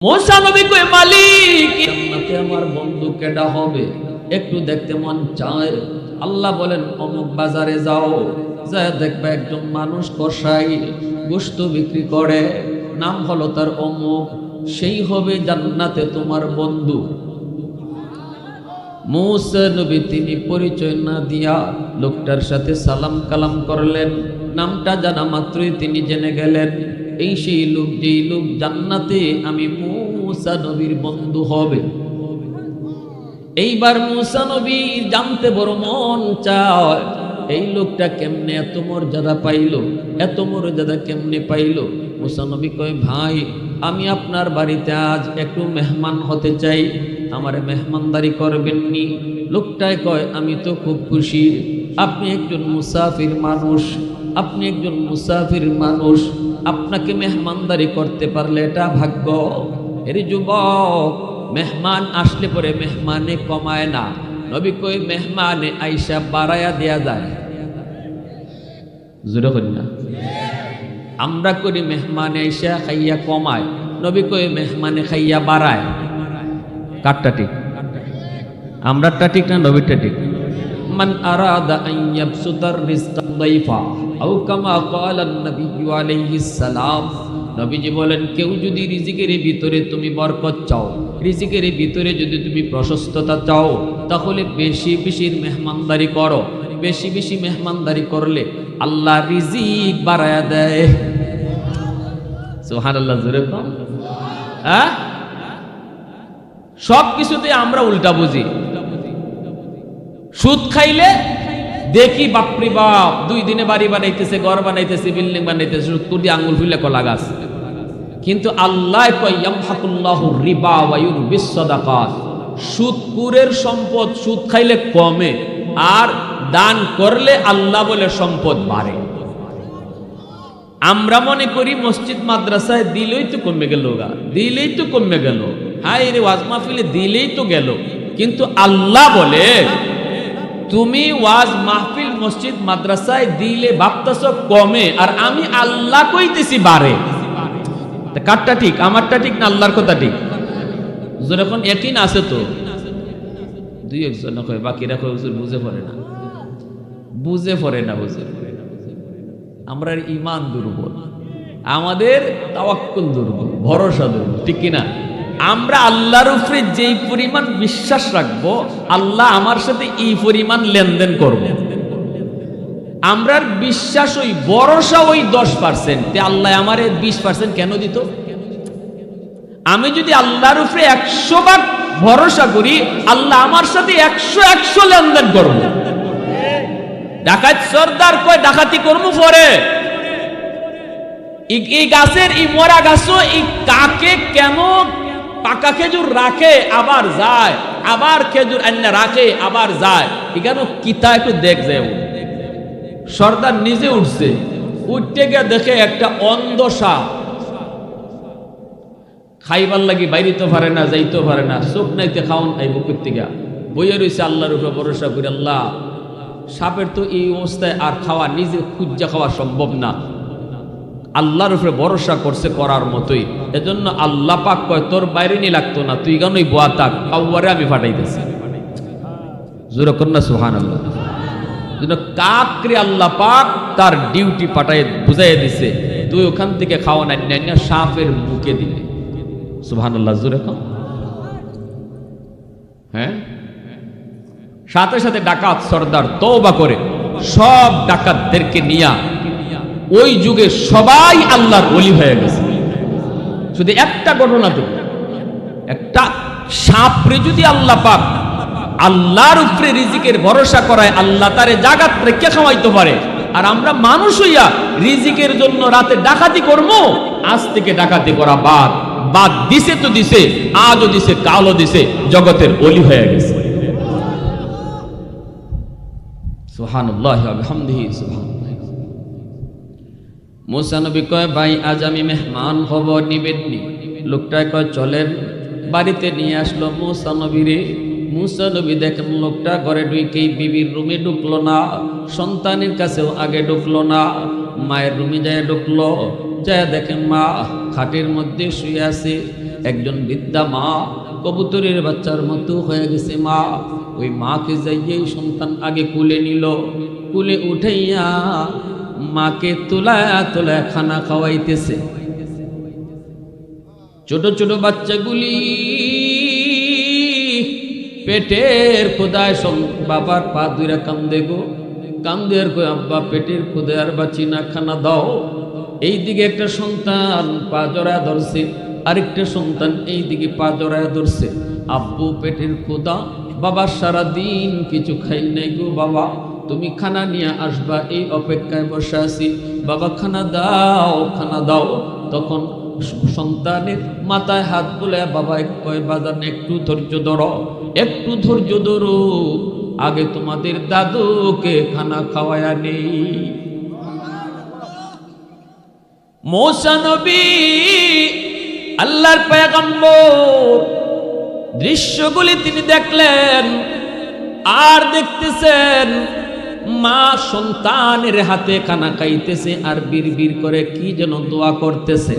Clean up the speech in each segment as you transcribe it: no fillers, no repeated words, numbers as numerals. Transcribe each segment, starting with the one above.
मूसा नबी को मालिक জান্নাতে আমার বন্ধু কেডা হবে একটু দেখতে মন চায়। আল্লাহ বলেন অমুক বাজারে যাও, যায় দেখবে একজন মানুষ কসাই গোশত বিক্রি করে, নাম হলো তার অমুক, সেই হবে জান্নাতে তোমার বন্ধু। मूसा नबी তিনি পরিচয় না দিয়া লোকটার সাথে সালাম কালাম করলেন, নামটা জানা মাত্রই তিনি জেনে গেলেন এই সেই লোক, যেই লোক জান্নাতে আমি मूसा নবীর বন্ধু হবে। এইবার मूसा নবী জানতে বড় মন চায় এই লোকটা কেমনে এত মর্যাদা পাইলো, এত মর্যাদা কেমনে পাইলো। मूसा নবী কয়, ভাই আমি আপনার বাড়িতে আজ একটু মেহমান হতে চাই, আমারে মেহমানদারি করবেন নি? লোকটায় কয়, আমি তো খুব খুশি, আপনি একজন মুসাফির মানুষ, আপনি একজন মুসাফির মানুষ, আপনাকে মেহমানদারি করতে পারলে এটা ভাগ্য। এর যুবক, মেহমান আসলে পরে মেহমানে কমায় না, নবী কই মেহমানে আইসা বাড়ায়া দেয়া যায়। জোরে করি না, আমরা করি মেহমানে আইসা খাইয়া কমায়, নবী কই মেহমানে খাইয়া বাড়ায়। কাটটা ঠিক? আমরাটা ঠিক না নবীটা ঠিক? মান আরাদা আন ইয়াবসুতার রিজকা দাইফা আও কামা ক্বালা নবী আলাইহিস সালাম, নবীজি বলেন কেউ যদি রিজিকের ভিতরে তুমি বরকত চাও, রিজিকের ভিতরে যদি তুমি প্রশস্ততা চাও, তাহলে বেশি বেশি মেহমানদারি করো। বেশি বেশি মেহমানদারি করলে আল্লাহ রিজিক বাড়ায়া দেয়। সুবহানাল্লাহ, জোরে কম। হ্যাঁ, সব কিছুতে আমরা উল্টা বুঝি। সুদ খাইলে দেখি বাপরি বাপ 2 দিনে বাড়ি বানাইতেছে, ঘর বানাইতেছে, বিল্ডিং বানাইতেছে, সুদ করে দিয়ে আঙ্গুল ফুলে কলা গাছ। কিন্তু আল্লাহ কয় ইয়ামহাকুল্লাহু রিবা ওয়া ইউরবিস সাদাকাত, সুদকুরের সম্পদ সুদ খাইলে কমে, আর দান করলে আল্লাহ বলে সম্পদ বাড়ে। আমরা মনে করি মসজিদ মাদ্রাসায় দিলেই তো কমে গেল, দিলেই তো কমে গেল, হাই রে ওয়াজ মাহফিলে দিলেই তো গেল। কিন্তু আল্লাহ বলে তুমি ওয়াজ মাহফিল মসজিদ মাদ্রাসায় দিলে ভাবতেছ কমে, আর আমি আল্লাহ কইতেছি বাড়ে। কারটা ঠিক? আমারটা ঠিক না আল্লাহর কথা ঠিক? যখন একই না আছে তো 2-1 জন কয়, বাকিরা কয় হুজুর বুঝে পড়ে না, বুঝে পড়ে না, বুঝে পড়ে না। আমরা ঈমান দুর্বল, আমাদের তাওয়াক্কুল দুর্বল, ভরসা দুর্বল, ঠিক কিনা? আমরা আল্লাহর উপরে যেই পরিমাণ বিশ্বাস রাখবো, আল্লাহ আমার সাথে এই পরিমাণ লেনদেন করব। আমরার বিশ্বাস ওই ভরসা ওই 10%, আল্লাহ আমারে 20% কেন দিত? আমি যদি আল্লাহর উপরে 100 ভাগ ভরসা করি, আল্লাহ আমার সাথে 100 লেনদেন করব। ডাকাত সর্দার কয় ডাকাতি করবো পরে, এই গাছের এই মরা গাছও এই কাকে কেন পাকা খেজুর রাখে আবার যায়, আবার খেজুর আন্না রাখে আবার যায়, এখানে কিতা একটু দেখ যায়। সর্দার নিজে উঠছে, উঠতে গিয়ে দেখে একটা অন্ধ সাপ, খাইবার লাগি বাইরিতে পারে না, যাইতেও পারে না, চোখ নাইতে খাওয়ান আইব করতে গিয়া বইয়ে রয়েছে আল্লাহর উপরে ভরসা করে। আল্লাহ, সাপের তো এই অবস্থায় আর খাওয়া, নিজে খুঁজা খাওয়া সম্ভব না, আল্লাহর উপরে ভরসা করছে করার মতোই। এজন্য আল্লাহ পাক কয় তোর বাইরে নি লাগতো না, তুই গানই বোয়া থাক, কাউয়ারে আমি ফাটাইতেছি। জোরে কন্যা সুবহানাল্লাহ। যেন কাকরে আল্লাহ পাক তার ডিউটি পাঠায় বুঝাই দিছে, তুই ওখান থেকে খাওয়া নাই না, সাপের মুখে দিবে। সুবহানাল্লাহ, জোরে কম। হ্যাঁ, সাথে সাথে ডাকাত সর্দার তওবা করে সব ডাকাতদেরকে নিয়া ওই যুগে সবাই আল্লাহর ওলি হয়ে গেছে। শুধু একটা ঘটনা তো, একটা সাপরে যদি আল্লাহ পাক আল্লাহর উপরে রিজিকের ভরসা করায়, আল্লাহ তারে জাগাত রেখে খাওয়াইতে পারে। আর আমরা মানুষ হইয়া রিজিকের জন্য রাতে ডাকাতি করবো, আজ থেকে ডাকাতি করা বাদ। বাদ দিছে তো দিছে, আজও দিছে, কালও দিছে, জগতের ওলি হয়ে গেছে। সুবহানাল্লাহি ওয়া বিহামদিহি সুবহানাল্লাহ। मूसा नबी कय, भाई आज আমি মেহমান হব, নিবেননি? লোকটা কয় চলেন। বাড়িতে নিয়ে আসলো मूसा নবীরে। मूसा নবী দেখেন লোকটা ঘরে ঢুকেই বিবির রুমে ঢুকলো না, সন্তানের কাছেও আগে ঢুকলো না, মায়ের রুমে যায় ঢুকলো, যায় দেখেন মা খাটের মধ্যে শুয়ে আছে। একজন বৃদ্ধা মা কবুতরের বাচ্চার মতো হয়ে গেছে মা। ওই মাকে যাইয়েই সন্তান আগে কুলে নিল, কুলে উঠাইয়া মাকে তোলায়া তোলায়া খানা খাওয়াইতেছে। ছোট ছোট বাচ্চাগুলি পেটের খোদায় বাবার পা দুইরা কান্দে গো, কান্দে আর কই আব্বা পেটের খোদায় আর বাঁচি না, খানা দাও। এইদিকে একটা সন্তান পা জড়ায় ধরছে, আরেকটা সন্তান এইদিকে পা জড়ায় ধরছে। আব্বু পেটের খোদা, বাবা সারা দিন কিছু খাই নাই গো, বাবা তুমি খানা নিয়ে আসবা এই অপেক্ষায় বসে আছি, বাবা খানা দাও খানা দাও। তখন সন্তানের মাথায় হাত বলে বাবা কয় বাজান একটু ধৈর্য ধরো, একটু ধৈর্য ধরো, আগে তোমাদের দাদুকে খানা খাওয়ায়া নেই। মূসা নবী আল্লাহর পয়গম্বর দৃশ্যগুলি তিনি দেখলেন আর দেখতেছেন মা সন্তানের হাতে খানা খাইতেছে আর বিড়বিড় করে কি যেন দোয়া করতেছে।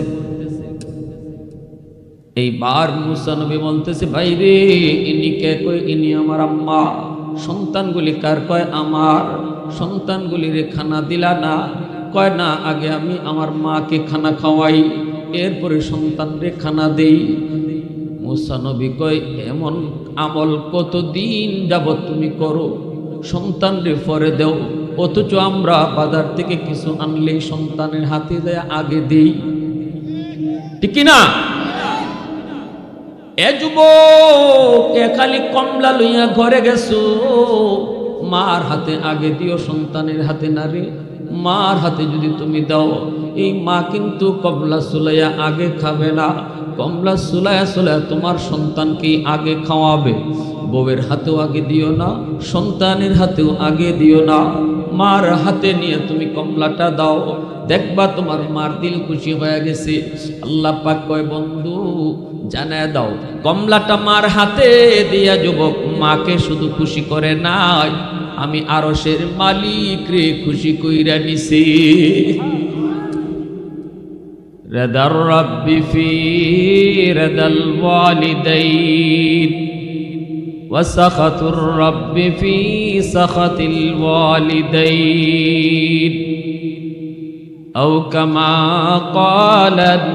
এইবার মূসা নবী বলতেছে ভাই রে ইনি কে? কই ইনি আমার আম্মা। সন্তানগুলি কার? কয় আমার। সন্তানগুলি রে খানা দিলা না? কয় না, আগে আমি আমার মাকে খানা খাওয়াই, এরপরে সন্তান রে খানা দেই। মূসা নবী কয় এমন আমল কতদিন যাবত তুমি করো, সন্তান রে পরে দেও, অথচ আমরা বাজার থেকে কিছু আনলেই সন্তানের হাতে দেয় আগে দেই, ঠিক না? এ যুবক খালি কমলা লইয়া ঘরে গেছো, মার হাতে আগে দিও, সন্তানের হাতে না রে। মার হাতে যদি তুমি দাও, এই মা কিন্তু কমলা সুলাইয়া আগে খাবে না, কমলা সুলাইয়া সুলাইয়া তোমার সন্তানকে আগে খাওয়াবে। বউয়ের হাতেও আগে দিও না, সন্তানের হাতেও আগে দিও না, মার হাতে নিয়ে তুমি কমলাটা দাও, দেখবা তোমার মার দিল খুশি হয়ে গেছে। আল্লাহ পাক কয় বন্ধু জানায় দাও, কমলাটা মার হাতে দিয়া যুবক মাকে শুধু খুশি করে নাই, আমি আরশের মালিক রে খুশি কইরা নিছি। রাদার রাব্বি ফি রাদাল ওয়ালিদাইন ওয়া সাখাতুর রাব্বি ফি সাখাতিল ওয়ালিদাইন আও কামা ক্বালান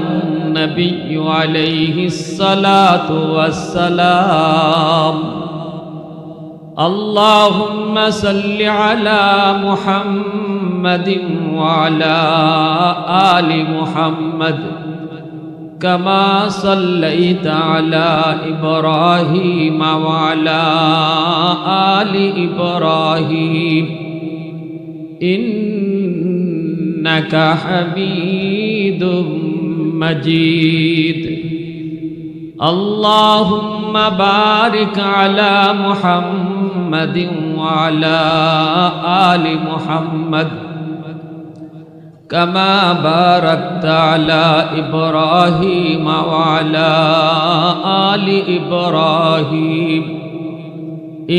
নবিয়্যু আলাইহিস সালাতু ওয়াস সালাম। اللهم صل على محمد وعلى آل محمد كما صليت على إبراهيم وعلى آل إبراهيم إنك حميد مجيد. اللهم بارك على محمد وعلى آل محمد كما باركت على إبراهيم وعلى آل إبراهيم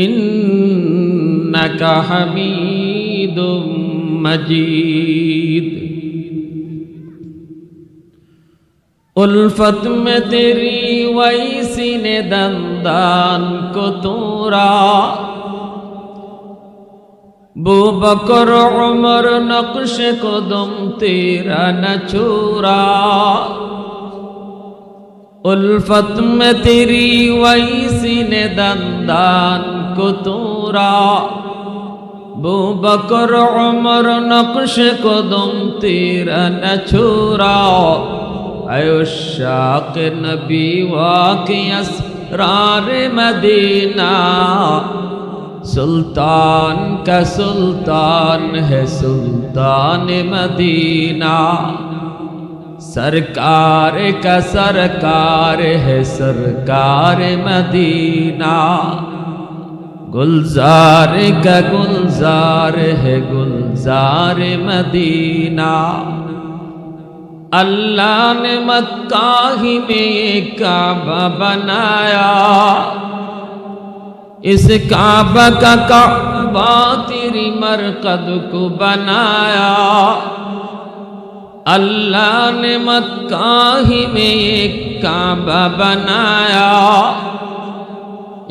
إنك حميد مجيد. उल्फत में तेरी वैसी ने दंदान को तोरा, बू बकर उमर नक्श कदम तेरा न छोरा। उल्फत में तेरी वैसी ने दंदान को तोरा, बू बकर उमर नक्श कदम तेरा न छोरा। अयुशाक नबी वाक़ी असरार मदीना, सुल्तान का सुल्तान है सुल्तान मदीना। सरकार का सरकार है सरकार मदीना। गुलजार का गुलजार है गुलजार मदीना। अल्लाह ने मक्का ही में काबा बनाया, इस काबा का काबा तेरी मरकद को बनाया। अल्लाह ने मक्का ही में एक काबा बनाया,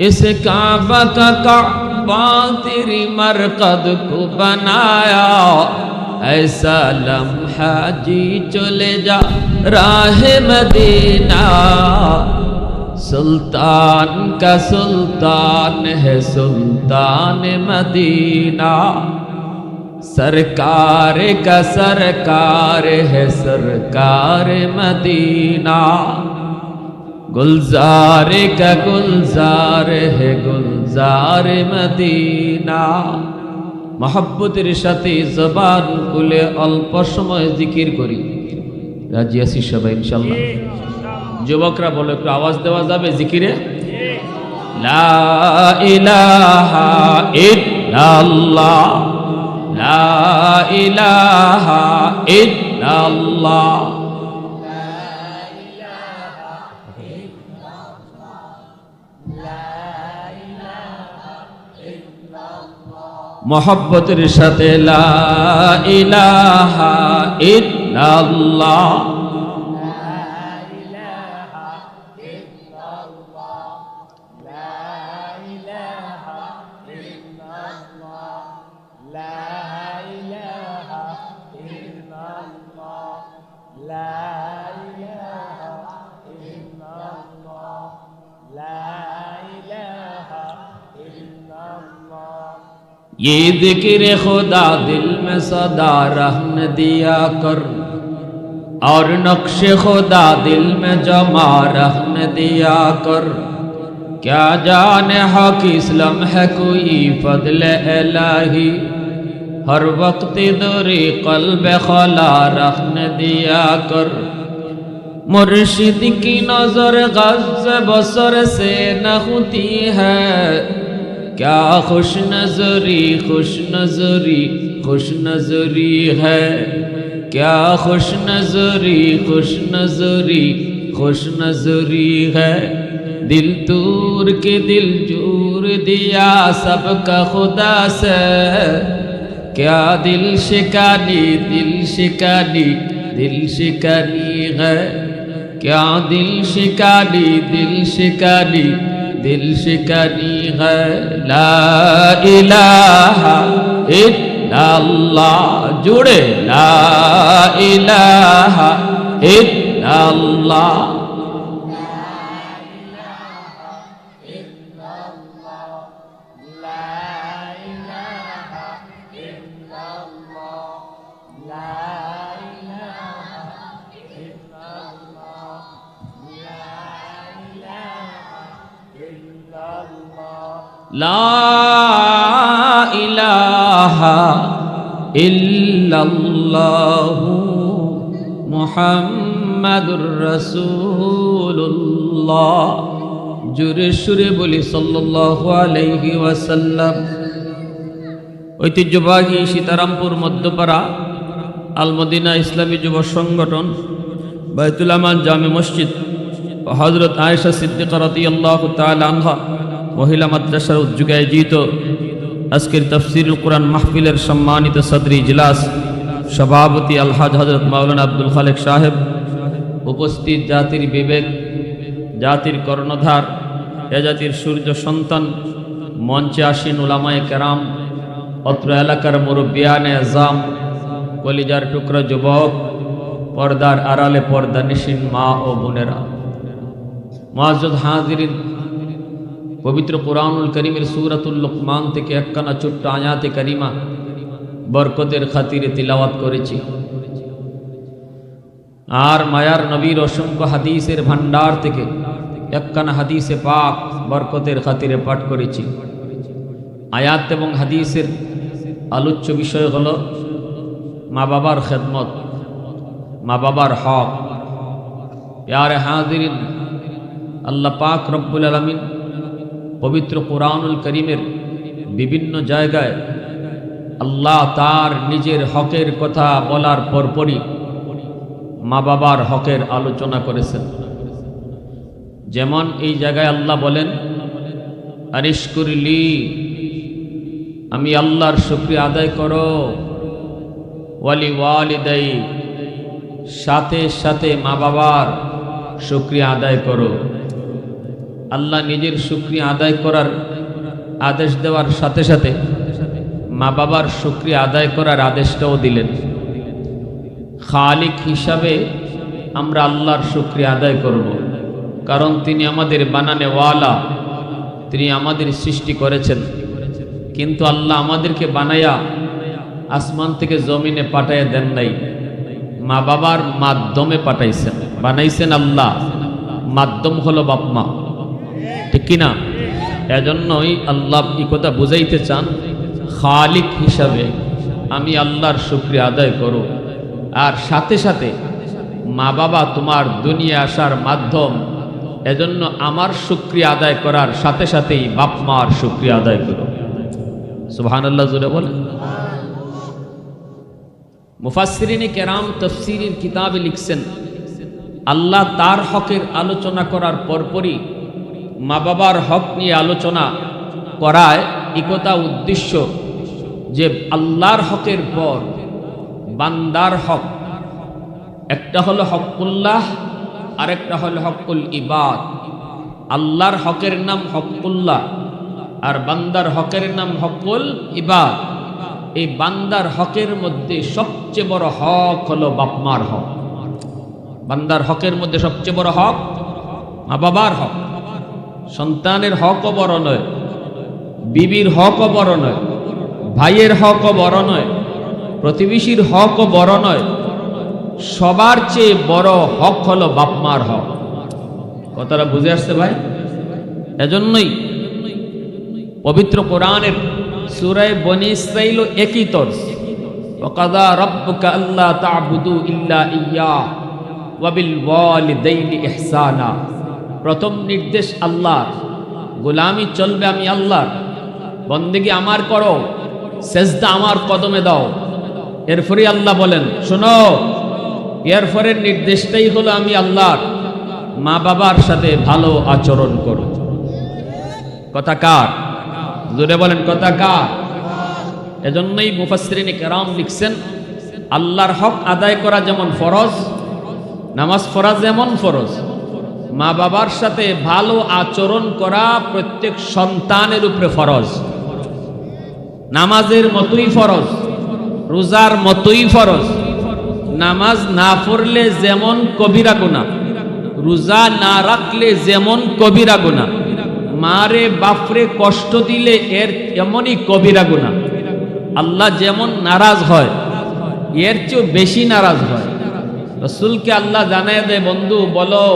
इस काबा का काबा तेरी मरकद को बनाया। ऐसा लम्हा जी चले जा राह मदीना, सुल्तान का सुल्तान है सुल्तान मदीना, सरकार का सरकार है सरकार मदीना, गुलजार का गुलजार है गुलजार मदीना। मोहब्बतेर साथे जबान खुले अल्प समय जिकिर करी। राजी आছি সবাই ইনশাআল্লাহ? যুবকরা বলো, একটু আওয়াজ দেওয়া যাবে জিকিরে? লা ইলাহা ইল্লাল্লাহ, লা ইলাহা ইল্লাল্লাহ, मोहब्बतेर साथे ला इलाहा इल्लाल्लाह, ये जिक्र खुदा दिल में सदा रहने दिया कर, और नक्शे खुदा दिल में जमा रहने दिया कर। क्या जाने हक इस्लाम है कोई फजल इलाही, हर वक्त दूरी कल्ब खला रखने दिया कर। मुर्शिद की नजर गज़ बसर से न होती है, क्या खुश नजरी खुश नजरी खुश नजरी है, क्या खुश नजरी खुश नजरी खुश नजरी है। दिल तूर के दिल चूर दिया सबका खुदा से, क्या दिल शिकानी दिल शिकानी दिल शिकानी है, क्या दिल शिकानी दिल शिकानी दिल शिकानी है। ला इलाहा इल्लल्लाह जुड़े, ला इलाहा इल्लल्लाह, ला इलाहा इल्लल्लाहु मुहम्मदुर रसूलुल्लाह। জোরে সুরে বলি সাল্লাল্লাহু আলাইহি ওয়াসাল্লাম। ঐতিহ্যবাহী সীতারামপুর মধ্যপাড়া আল মদিনা ইসলামী যুব সংগঠন বাইতুল আমান জামে মসজিদ ও হযরত আয়েশা সিদ্দিকা রাদিয়াল্লাহু তাআলা আনহা মহিলা মাদ্রাসার উদ্যোগে আয়োজিত আজকের তাফসীরুল কুরআন মাহফিলের সম্মানিত সদরি ইজলাস সভাপতি আলহাজ হযরত মাওলানা আব্দুল খালেক সাহেব, উপস্থিত জাতির বিবেক, জাতির কর্ণধার, এ জাতির সূর্য সন্তান, মঞ্চে আসীন উলামায়ে কেরাম, অত্র এলাকার মুরব্বিয়ানে আযম, কলিজার টুকরা যুবক, পর্দার আড়ালে পর্দানিশীন মা ও বোনেরা, মুআজ্জাজ হাজিরিন, পবিত্র কুরআনুল কারীমের সূরাতুল লুকমান থেকে একখানা ছোট্ট আয়াতে কারিমা বরকতের খাতিরে তিলাওয়াত করেছি। আর মায়ার নবীর অসংখ্য হাদিসের ভান্ডার থেকে একখানা হাদিসে পাক বরকতের খাতিরে পাঠ করেছি। আয়াত এবং হাদিসের আলোচ্য বিষয় হলো মা বাবার খেদমত, মা বাবার হক। প্যারে হাজিরিন, আল্লাহ পাক রব্বুল আলামিন পবিত্র কুরআনুল কারীমের বিভিন্ন জায়গায় আল্লাহ তার নিজের হকের কথা বলার পরপরই মা বাবার হকের আলোচনা করেছেন। যেমন এই জায়গায় আল্লাহ বলেন, আনিশকুরলি, আমি আল্লাহর শুকরিয়া আদায় করো, ওয়ালি ওয়ালিদাই, সাথে সাথে মা বাবার শুকরিয়া আদায় করো। আল্লাহ নিজের শুকরিয়া আদায় করার আদেশ দেওয়ার সাথে সাথে মা বাবার শুকরিয়া আদায় করার আদেশটাও দিলেন। খালিক হিসাবে আমরা আল্লাহর শুকরিয়া আদায় করব, কারণ তিনি আমাদের বানানেওয়ালা, তিনি আমাদের সৃষ্টি করেছেন। কিন্তু আল্লাহ আমাদেরকে বানায়া আসমান থেকে জমিনে পাঠাইয়া দেন নাই, মা বাবার মাধ্যমে পাঠাইছেন, বানাইছেন আল্লাহ, মাধ্যম হলো বাপ মা, ঠিক কিনা? এজন্যই আল্লাহ এই কথা বুঝাইতে চান, খালিক হিসাবে আমি আল্লাহর শুকরিয়া আদায় করো। আর সাথে সাথে মা বাবা তোমার দুনিয়া আসার মাধ্যম, এজন্য আমার শুকরিয়া আদায় করার সাথে সাথেই বাপ মার শুকরিয়া আদায় করো। সুবহানাল্লাহ জোরে বলে। মুফাসসিরিনে কেরাম তাফসীরের কিতাবে লিখছেন, আল্লাহ তার হকের আলোচনা করার পরপরই মা বাবার হক নিয়ে আলোচনা করায় একথা উদ্দেশ্য যে আল্লাহর হকের পর বান্দার হক, একটা হলো হকুল্লাহ আর একটা হলো হকুল ইবাদ। আল্লাহর হকের নাম হকুল্লাহ আর বান্দার হকের নাম হকুল ইবাদ। এই বান্দার হকের মধ্যে সবচেয়ে বড় হক হলো বাপমার হক। বান্দার হকের মধ্যে সবচেয়ে বড় হক মা বাবার হক। সন্তানের হকও বড় নয়, বিবির হকও বড় নয়, ভাইয়ের হকও বড় নয়, প্রতিবেশীর হকও বড় নয়, সবার চেয়ে বড় হক হলো বাপমার হক। কথাটা বুঝে আসছে ভাই? এজন্যই পবিত্র কোরআনের সূরা বনী ইসরাঈল একই তর্জ, ওয়াকাযা রাব্বুকা আল্লা তা'বুদু ইল্লা ইয়্যাহ ওয়া বিল ওয়ালিদাইনি ইহসানা। প্রথম নির্দেশ আল্লাহর, গোলামি চলবে আমি আল্লাহর, বন্দেগী আমার করো, সেজদা আমার কদমে দাও। এরপরে আল্লাহ বলেন শোনো, এরপরের নির্দেশটাই হলো আমি আল্লাহর, মা বাবার সাথে ভালো আচরণ করো। কথা কার? জোরে বলেন কথা কার? এজন্যই মুফাসসিরিনে কেরাম লিখছেন, আল্লাহর হক আদায় করা যেমন ফরজ, নামাজ পড়া যেমন ফরজ, মা বাবার সাথে ভালো আচরণ করা প্রত্যেক সন্তানের উপরে ফরজ। নামাজের মতোই ফরজ, রোজার মতোই ফরজ। নামাজ না পড়লে যেমন কবিরা গুনাহ, রোজা না রাখলে যেমন কবিরা গুনাহ, মারে বাপরে কষ্ট দিলে এর এমনই কবিরা গুনাহ। আল্লাহ যেমন নারাজ হয় এর চেয়ে বেশি নারাজ হয়। রাসূলকে আল্লাহ জানায় দেয়, বন্ধু বলো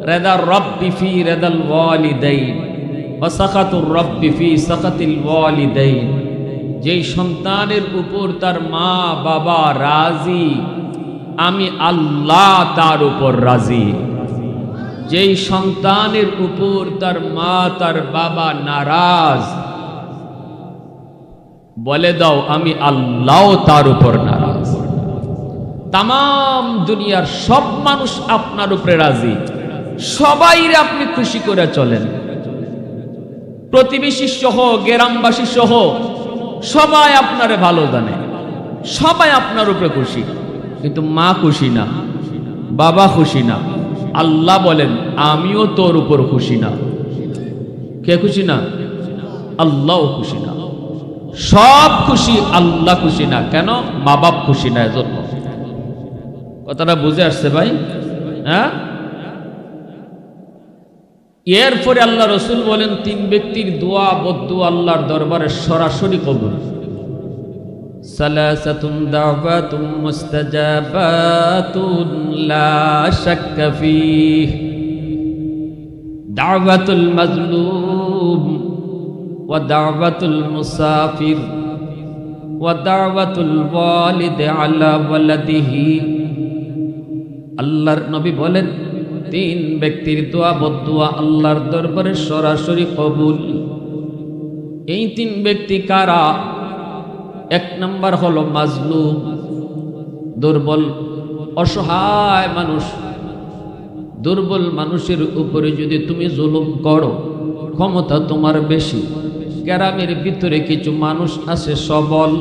রেদার রব্বি ফি রেদাল ওয়ালিদাইন ওয়া সাখাতুর রব্বি ফি সাখাতিল ওয়ালিদাইন। যেই সন্তানের উপর তার মা বাবা রাজি, আমি আল্লাহ তার উপর রাজি। যেই সন্তানের উপর তার মা তার বাবা নারাজ, বলে দাও আমি আল্লাহ তার উপর নারাজ। তাম দুনিয়ার সব মানুষ আপনার উপরে রাজি, সবাইরে আপনি খুশি করে চলেন, প্রতিবেশী সহ গ্রামবাসী সহ সবাই আপনারে ভালো জানে, সবাই আপনার উপরে খুশি, কিন্তু মা খুশি না, বাবা খুশি না। আল্লাহ বলেন আমিও তোর উপর খুশি না। কে খুশি না? আল্লাহ খুশি না। সব খুশি, আল্লাহ খুশি না। কেন? মা বাপ খুশি না, এজন্য। কথাটা বুঝে আসছে ভাই? হ্যাঁ। এরপরে আল্লাহ রসুল বলেন, তিন ব্যক্তির দোয়া বদ্দুয়া আল্লাহর দরবারে সরাসরি কবুল। সালাসাতুন দাওয়াতুম মুস্তাজাবাতুন লা শাক্কা ফীহ, দাওয়াতুল মাজলুম ওয়া দাওয়াতুল মুসাফির ওয়া দাওয়াতুল ওয়ালিদ আলা ওয়ালাদিহি। আল্লাহর নবী বলেন, তিন ব্যক্তির দোয়া বদ্দুয়া আল্লাহর দরবারে সরাসরি কবুল। এই তিন ব্যক্তি কারা? এক নম্বর হলো মাজলুম, দুর্বল অসহায় মানুষ। দুর্বল মানুষের উপরে যদি তুমি জুলুম করো, ক্ষমতা তোমার বেশি, গ্রামের ভিতরে কিছু মানুষ আছে সবল,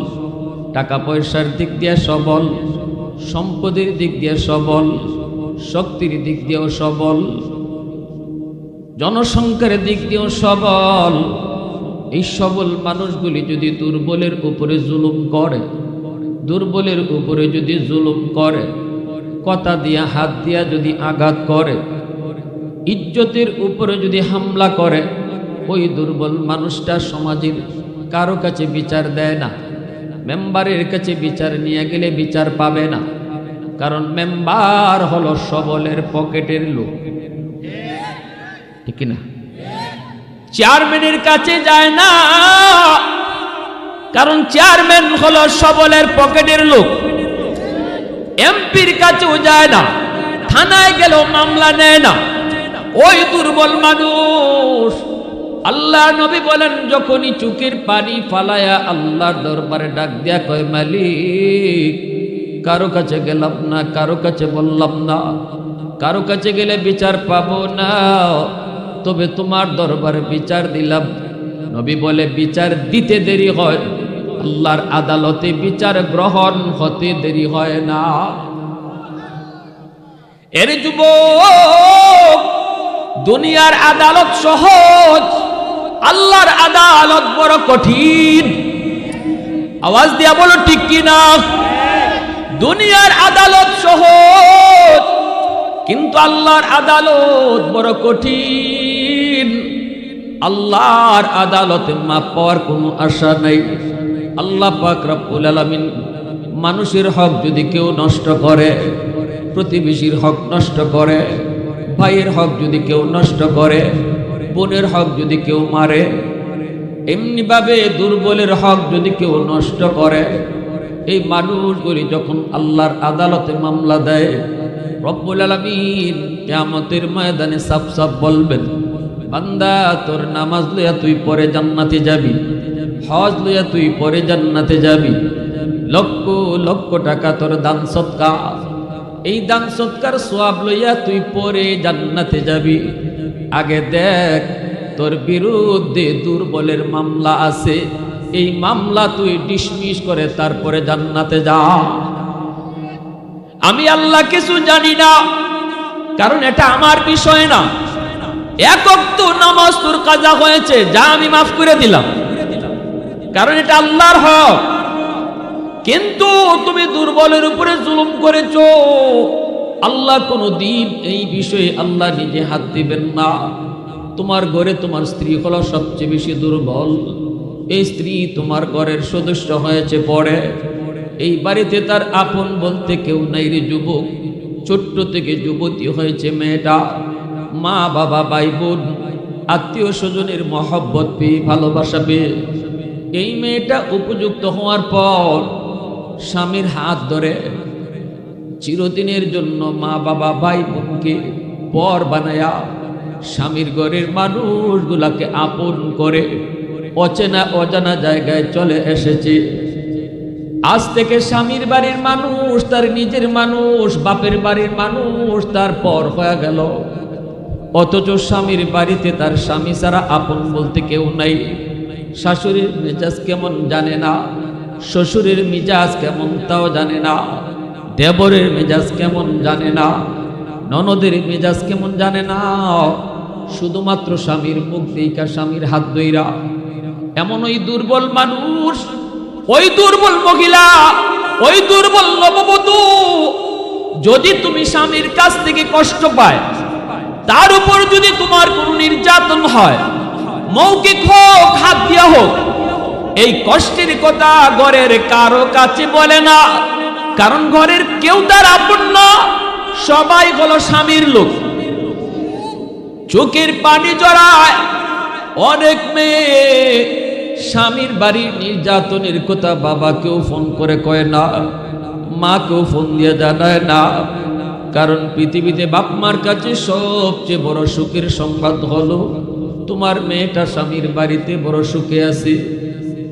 টাকা পয়সার দিক দিয়ে সবল, সম্পদের দিক দিয়ে সবল, শক্তির দিক দিয়েও সবল, জনসংখ্যার দিক দিয়েও সবল। এই সবল মানুষগুলি যদি দুর্বলের উপরে জুলুম করে, দুর্বলের উপরে যদি জুলুম করে, কথা দিয়া হাত দিয়া যদি আঘাত করে, ইজ্জতের উপরে যদি হামলা করে, ওই দুর্বল মানুষটা সমাজের কারো কাছে বিচার দেয় না। মেম্বারের কাছে বিচার নিয়ে গেলে বিচার পাবে না, কারণ মেম্বার হলো সবলের পকেটের লোক, ঠিক না? চেয়ারম্যানের কাছে যায় না, কারণ চেয়ারম্যান হলো সবলের পকেটের লোক। এমপির কাছেও যায় না, থানায় গেলেও মামলা নেয় না, ওই দুর্বল মানুষ। আল্লাহ নবী বলেন, যখনই চোখের পানি ফালায়া আল্লাহর দরবারে ডাক দিয়া কয়, মালিক কারো কাছে গেলাম না, কারো কাছে বললাম না, কারো কাছে গেলে বিচার পাবো না, তবে তোমার দরবারে বিচার দিলাম। নবী বলে, বিচার দিতে দেরি হয়, আল্লাহর আদালতে বিচার গ্রহণ হতে দেরি হয় না। এর যুবক, দুনিয়ার আদালত সহজ, আল্লাহর আদালত বড় কঠিন। আওয়াজ দিয়া বলো ঠিক কিনা? দুনিয়ার আদালত সহজ, কিন্তু আল্লাহর আদালত বড় কঠিন। আল্লাহর আদালতে মাপ পাওয়ার কোনো আশা নাই। আল্লাহ পাক রব্বুল আলামিন মানুষের হক যদি কেউ নষ্ট করে, প্রতিবেশীর হক নষ্ট করে, ভাইয়ের হক যদি কেউ নষ্ট করে, বোনের হক যদি কেউ মারে, এমনিভাবে দুর্বলের হক যদি কেউ নষ্ট করে, এই মানুষগুলি যখন আল্লাহর আদালতে মামলা দেয়, রব্বুল আলামিন কিয়ামতের ময়দানে সাফ সাফ বলবেন, বান্দা তোর নামাজ লইয়া তুই পরে জান্নাতে যাবি, হজ লইয়া তুই পরে জান্নাতে যাবি, লক্ষ লক্ষ টাকা তোর দান সদকা, এই দান সদকার সওয়াব লইয়া তুই পরে জান্নাতে যাবি। আগে দেখ তোর বিরুদ্ধে দুর্বলের মামলা আছে, এই মামলা তুই ডিসমিস করে তারপরে জান্নাতে যা। আমি আল্লাহ কিছু জানি না, কারণ এটা আমার বিষয় না। এক ওয়াক্ত নামাজ তোর কাজা হয়েছে, যা আমি মাফ করে দিলাম, কারণ এটা আল্লাহর হক। কিন্তু তুমি দুর্বলের উপরে জুলুম করেছো, আল্লাহ কোনো দিন এই বিষয়ে আল্লাহ নিজে হাত দিবেন না। তোমার ঘরে তোমার স্ত্রী হলো সবচেয়ে বেশি দুর্বল, এই স্ত্রী তোমার ঘরের সদস্য হয়েছে পড়ে, এই বাড়িতে তার আপন বলতে কেউ নাই রে যুবক। ছোট্ট থেকে যুবতী হয়েছে মেয়েটা, মা বাবা ভাই বোন আত্মীয় স্বজনের মহব্বত পেয়ে ভালোবাসা পেয়ে এই মেয়েটা উপযুক্ত হওয়ার পর স্বামীর হাত ধরে চিরদিনের জন্য মা বাবা ভাই বোনকে পর বানায়া স্বামীর ঘরের মানুষগুলাকে আপন করে অচেনা অজানা জায়গায় চলে এসেছে। আজ থেকে স্বামীর বাড়ির মানুষ তার নিজের মানুষ, বাপের বাড়ির মানুষ তার পর হয়ে গেল। অথচ স্বামীর বাড়িতে তার স্বামী ছাড়া আপন বলতে কেউ নাই। শাশুড়ির মেজাজ কেমন জানে না, শ্বশুরের মেজাজ কেমন তাও জানে না, দেবরের মেজাজ কেমন জানে না, ননদের মেজাজ কেমন জানে না। শুধুমাত্র স্বামীর মুখ দেখা স্বামীর হাত ধইরা এমন ওই দুর্বল মানুষ, ওই দুর্বল মহিলা, ওই দুর্বল নববধূ যদি তুমি স্বামীর কাছ থেকে কষ্ট পায়, তার উপর যদি তোমার কোনো নির্যাতন হয়, মৌখিক হোক হাত দিয়া হোক, এই কষ্টের কথা ঘরের কারো কাছে বলে না, কারণ ঘরের কেউ তার আপন না, সবাই হলো স্বামীর লোক। চোখের পানি জড়ায় অনেক মেয়ে স্বামীর বাড়ির নির্যাতনের কথা বাবাকেও ফোন করে কয় না, মাকেও ফোন দিয়ে জানায় না, কারণ পৃথিবীতে বাপ মার কাছে সবচেয়ে বড় সুখের সংবাদ হলো তোমার মেয়েটা স্বামীর বাড়িতে বড় সুখে আছে।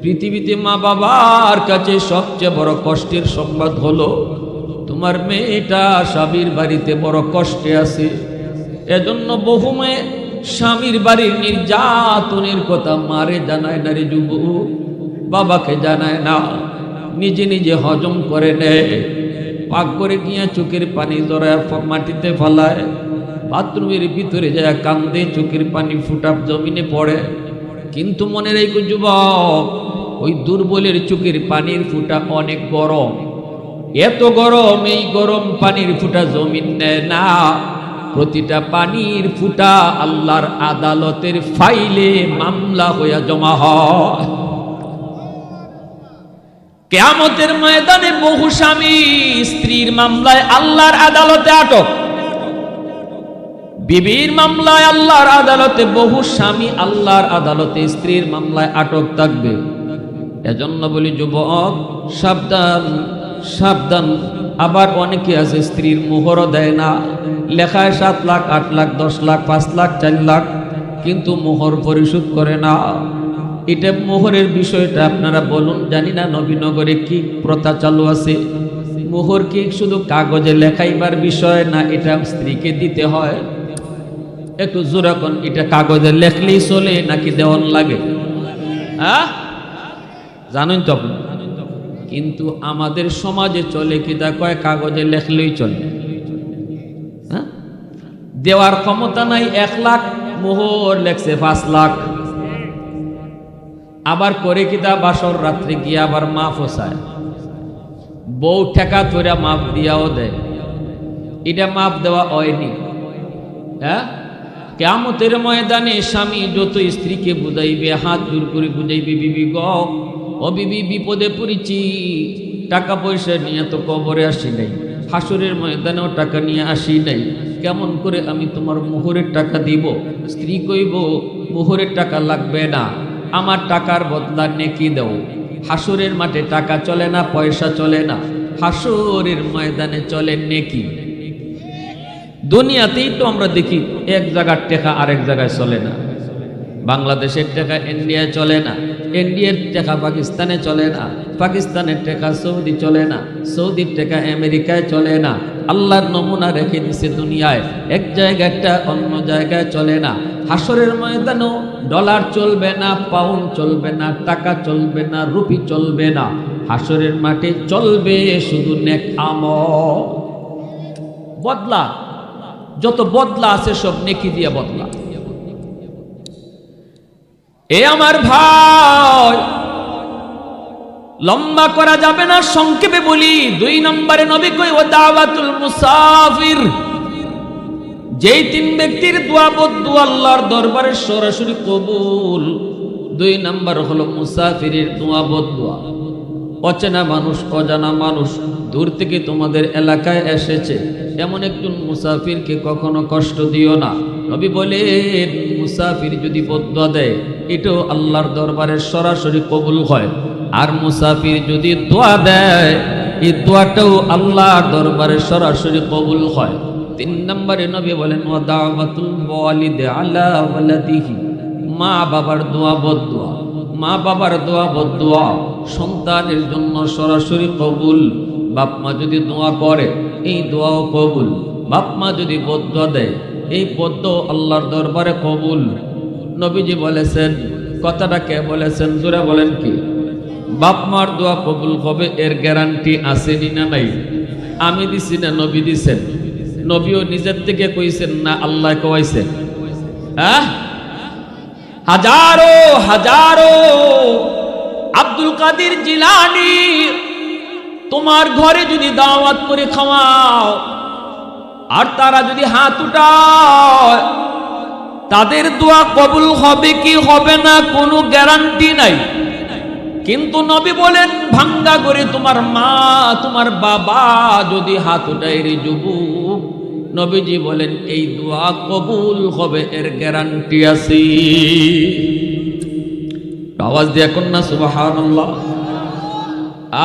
পৃথিবীতে মা বাবার কাছে সবচেয়ে বড় কষ্টের সংবাদ হলো তোমার মেয়েটা স্বামীর বাড়িতে বড় কষ্টে আছে। এজন্য বহু মেয়ে স্বামীর বাড়ির নির্যাতনের কথা মারে জানায় না রে যুবক, বাবাকে জানায় না, নিজে নিজে হজম করে নেয়। পাক করে গিয়া চোখের পানি জড়ায় মাটিতে ফেলায়, বাথরুমের ভিতরে যায় কান্দে, চোখের পানি ফুটা জমিনে পড়ে। কিন্তু মনে রেখো যুবক, ওই দুর্বলের চোখের পানির ফুটা অনেক গরম, এত গরম, এই গরম পানির ফুটা জমিন নেয় না। প্রতিটা পানির ফুটা আল্লাহর আদালতের ফাইলে মামলা হইয়া জমা হয়। কিয়ামতের ময়দানে বহু স্বামী স্ত্রীর মামলায় আল্লাহর আদালতে আটক, বিবির মামলায় আল্লাহর আদালতে, বহু স্বামী আল্লাহর আদালতে স্ত্রীর মামলায় আটক থাকবে। এজন্য বলি যুবক, সাবধান সাবধান। আবার অনেকে আছে স্ত্রীর মোহরও দেয় না, লেখায় 7 লাখ 8 লাখ 10 লাখ 5 লাখ 4 লাখ, কিন্তু মোহর পরিশোধ করে না। এটা মোহরের বিষয়টা আপনারা বলুন, জানি না নবীনগরে কি প্রথা চালু আছে। মোহর কি শুধু কাগজে লেখাইবার বিষয় না, এটা স্ত্রীকে দিতে হয়? একটু জোরে কোন, এটা কাগজে লেখলেই চলে নাকি দেওয়ান লাগে? হ্যাঁ, জানেন তো আপনি। কিন্তু আমাদের সমাজে চলে কি তা কয় কাগজে লেখলেই চলে। হ্যাঁ, দেওয়ার ক্ষমতা নাই 1 লাখ, মোহর লেখছে 5 লাখ। আবার করে কি তা বাসর রাত্রে গিয়ে আবার মাফ চায়, বউ ঠেকা ধরে মাফ দিয়াও দেয়। এটা মাফ দেওয়া হয়নি। হ্যাঁ, কিয়ামতের ময়দানে স্বামী যত স্ত্রীকে বুঝাইবে, হাত জোর করে বুঝাইবে, বিবি গ, ও বিবি বিপদে পড়েছি, টাকা পয়সা নিয়ে তো কবরে আসি নাই, হাসরের ময়দানেও টাকা নিয়ে আসি নাই, কেমন করে আমি তোমার মোহরের টাকা দিব? স্ত্রী কইব, মোহরের টাকা লাগবে না, আমার টাকার বদলা নেকি দাও। হাসরের মাঠে টাকা চলে না, পয়সা চলে না, হাসরের ময়দানে চলে নেকি। দুনিয়াতেই তো আমরা দেখি এক জায়গার টাকা আরেক জায়গায় চলে না। বাংলাদেশের টাকা ইন্ডিয়ায় চলে না, ইন্ডিয়ার টাকা পাকিস্তানে চলে না, পাকিস্তানের টাকা সৌদি চলে না, সৌদির টাকা আমেরিকায় চলে না। আল্লাহর নমুনা রেখে দিছে দুনিয়ায়, এক জায়গাটা অন্য জায়গায় চলে না। হাসরের ময়দানেও ডলার চলবে না, পাউন্ড চলবে না, টাকা চলবে না, রুপি চলবে না। হাসরের মাঠে চলবে শুধু নেক আমল। বদলা, যত বদলা আছে সব নেকি দিয়ে বদলা। এ আমার ভাই, লম্বা করা যাবে না, সংক্ষেপে বলি। 2 নম্বরে নবী কই ও দাওয়াতুল মুসাফির, যেই 3 ব্যক্তির দোয়া বদদুয়া আল্লাহর দরবারে সরাসরি কবুল। 2 নম্বর হলো মুসাফিরের দোয়া বদদুয়া। অচেনা মানুষ, অজানা মানুষ দূর থেকে তোমাদের এলাকায় এসেছে, এমন একজন মুসাফিরকে কখনো কষ্ট দিও না। নবী বলেন, মুসাফির যদি বদদুয়া দেয়, এটাও আল্লাহর দরবারে সরাসরি কবুল হয়। আর মুসাফির যদি দোয়া দেয়, এই দোয়াটাও আল্লাহর দরবারে সরাসরি কবুল হয়। 3 নম্বরে নবী বলেন, ওয়া দাওয়াতুল ওয়ালিদি আলা ওয়ালাদিহি, মা বাবার দোয়া বদদুয়া। মা বাবার দোয়া বদদুয়া সন্তানের জন্য সরাসরি কবুল। বাপ মা যদি দোয়া করে, এই দোয়াও কবুল। বাপ মা যদি বদদুয়া দেয়, এই বদদুয়া আল্লাহর দরবারে কবুল। নবীজি বলেছেন, কথাটা কে বলেছেন জোরে বলেন কি? বাপ মার দোয়া কবুল হবে, এর গ্যারান্টি আসেনি না নাই? আমি দিছি না নবী দিছেন? নবীও নিজের থেকে কইছেন না আল্লাহ কইছেন? হ্যাঁ, হাজারো হাজারো আব্দুল কাদের জিলানী তোমার ঘরে যদি দাওয়াত করে খাওয়াও, আর তারা যদি হাত উঠায়, তাদের দোয়া কবুল হবে কি হবে না কোনো গ্যারান্টি নাই। কিন্তু নবী বলেন, ভাঙ্গা করে তোমার মা তোমার বাবা যদি হাত উঠায় রে যুবক, নবীজি বলেন এই দোয়া কবুল হবে, এর গ্যারান্টি আছে। আওয়াজ দিয়ে এখন না সুবহানাল্লাহ,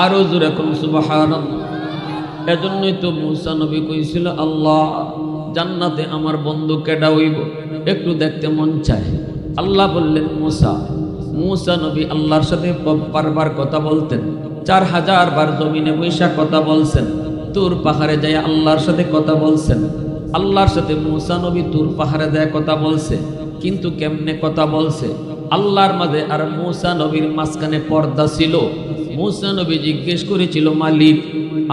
আরো জোরে এখন সুবহানাল্লাহ। এজন্যই তো মুসা নবী কইছিল, আল্লাহ জান্নাতে আমার বন্ধু কেডা হইব, একটু দেখতে মন চায়। আল্লাহ বললেন, মুসা নবী আল্লাহর সাথে বারবার কথা বলতেন, 4000 বার জমিনে বৈশা কথা বলছেন, তুর পাহাড়ে যায় আল্লাহর সাথে কথা বলছেন। আল্লাহর সাথে মুসা নবী তুর পাহাড়ে যায় কথা বলছে, কিন্তু কেমনে কথা বলছে? আল্লাহর মাঝে আর মূসা নবীর মাঝখানে পর্দা ছিল। মূসা নবী জিজ্ঞেস করেছিল, মালিক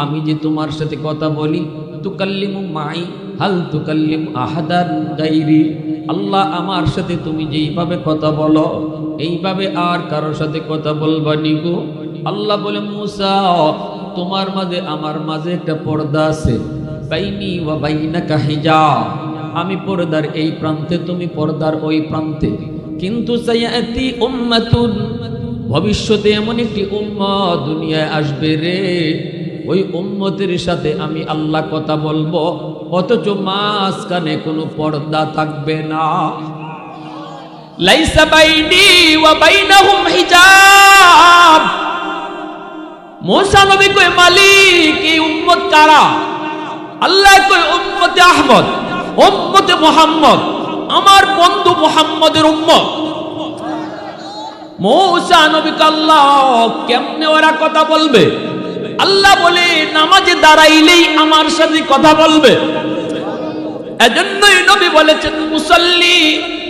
আমি যে তোমার সাথে কথা বলি, তুকাল্লিমু মাই হাল তুকাল্লিমু আহাদান গায়রি, আল্লাহ আমার সাথে তুমি যেইভাবে কথা বলো এইভাবে আর কারোর সাথে কথা বলবা নিগো? আল্লাহ বলে, মূসা তোমার মাঝে আমার মাঝে একটা পর্দা আছে, বাইনি ওয়া বাইনাকা হিজাব, আমি পর্দার এই প্রান্তে তুমি পর্দার ওই প্রান্তে। কিন্তু সায়াতি উম্মাতুন, ভবিষ্যতে এমন একটি উম্মত দুনিয়ায় আসবে রে, ওই উম্মতের সাথে আমি আল্লাহ কথা বলবো, অথচ মাঝখানে কোনো পর্দা থাকবে না। লাইসা বাইনি ওয়া বাইনাহুম হিজাব। মূসা নবী কয়, মালিক এই উম্মত কারা? আল্লাহ কয়, উম্মতে আহমদ, উম্মতে মুহাম্মদ, আমার বন্ধু মুহাম্মদের উম্মত। মূসা নবীকে আল্লাহ কেমনে ওরা কথা বলবে? আল্লাহ বলে, নামাজে দাঁড়াইলেই আমার সাথে কথা বলবে। এজন্যই নবী বলেছেন, মুসাল্লি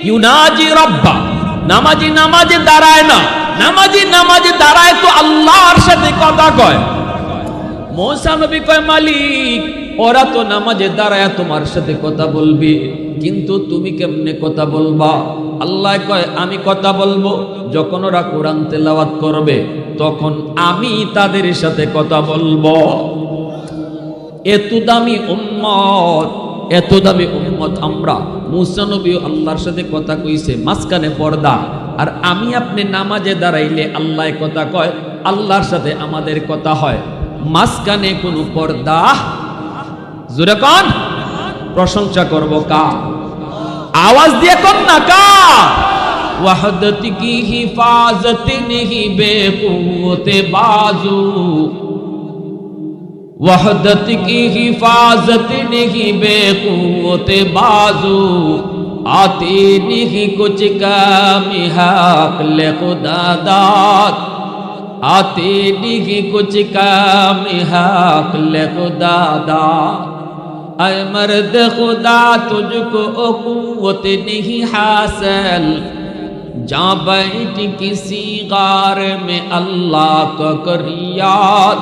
ইউনাজি রাব্বা, নামাজি নামাজে দাঁড়ায় না, নামাজি নামাজে দাঁড়ায় তো আল্লাহর সাথে কথা কয়। মূসা নবী কয়, মালিক ওরা তো নামাজে দাঁড়ায় তোমার সাথে কথা বলবি, কিন্তু তুমি কেমনে কথা বলবা? আল্লাহ কয়, আমি কথা বলবো যখন ওরা কোরআন তেলাওয়াত করবে, তখন আমি তাদের সাথে কথা বলবো। এত দামি উম্মত, এত দামি উম্মত আমরা। মূসা নবী আল্লাহর সাথে কথা কইছে, মাঝখানে পর্দা, আর আমি আপনি নামাজে দাঁড়াইলে আল্লাহ কথা কয়, আল্লাহর সাথে আমাদের কথা হয়, মাঝখানে কোনো পর্দা। জোরে কোন, প্রশংসা করব কার? আওয়াজ দিয়ে কোন না কার? वहदत की हिफाजत नहीं बेकुव्वत बाजू, वहदत की हिफाजत नहीं बेकुव्वत बाजू, आते नहीं कुछ काम हक ले खुदा दाद, आते नहीं कुछ काम हक ले खुदा दाद। ऐ मर्द खुदा तुझको कुव्वत नहीं हासिल, जा बैठ किसी गार में अल्लाह का कर याद,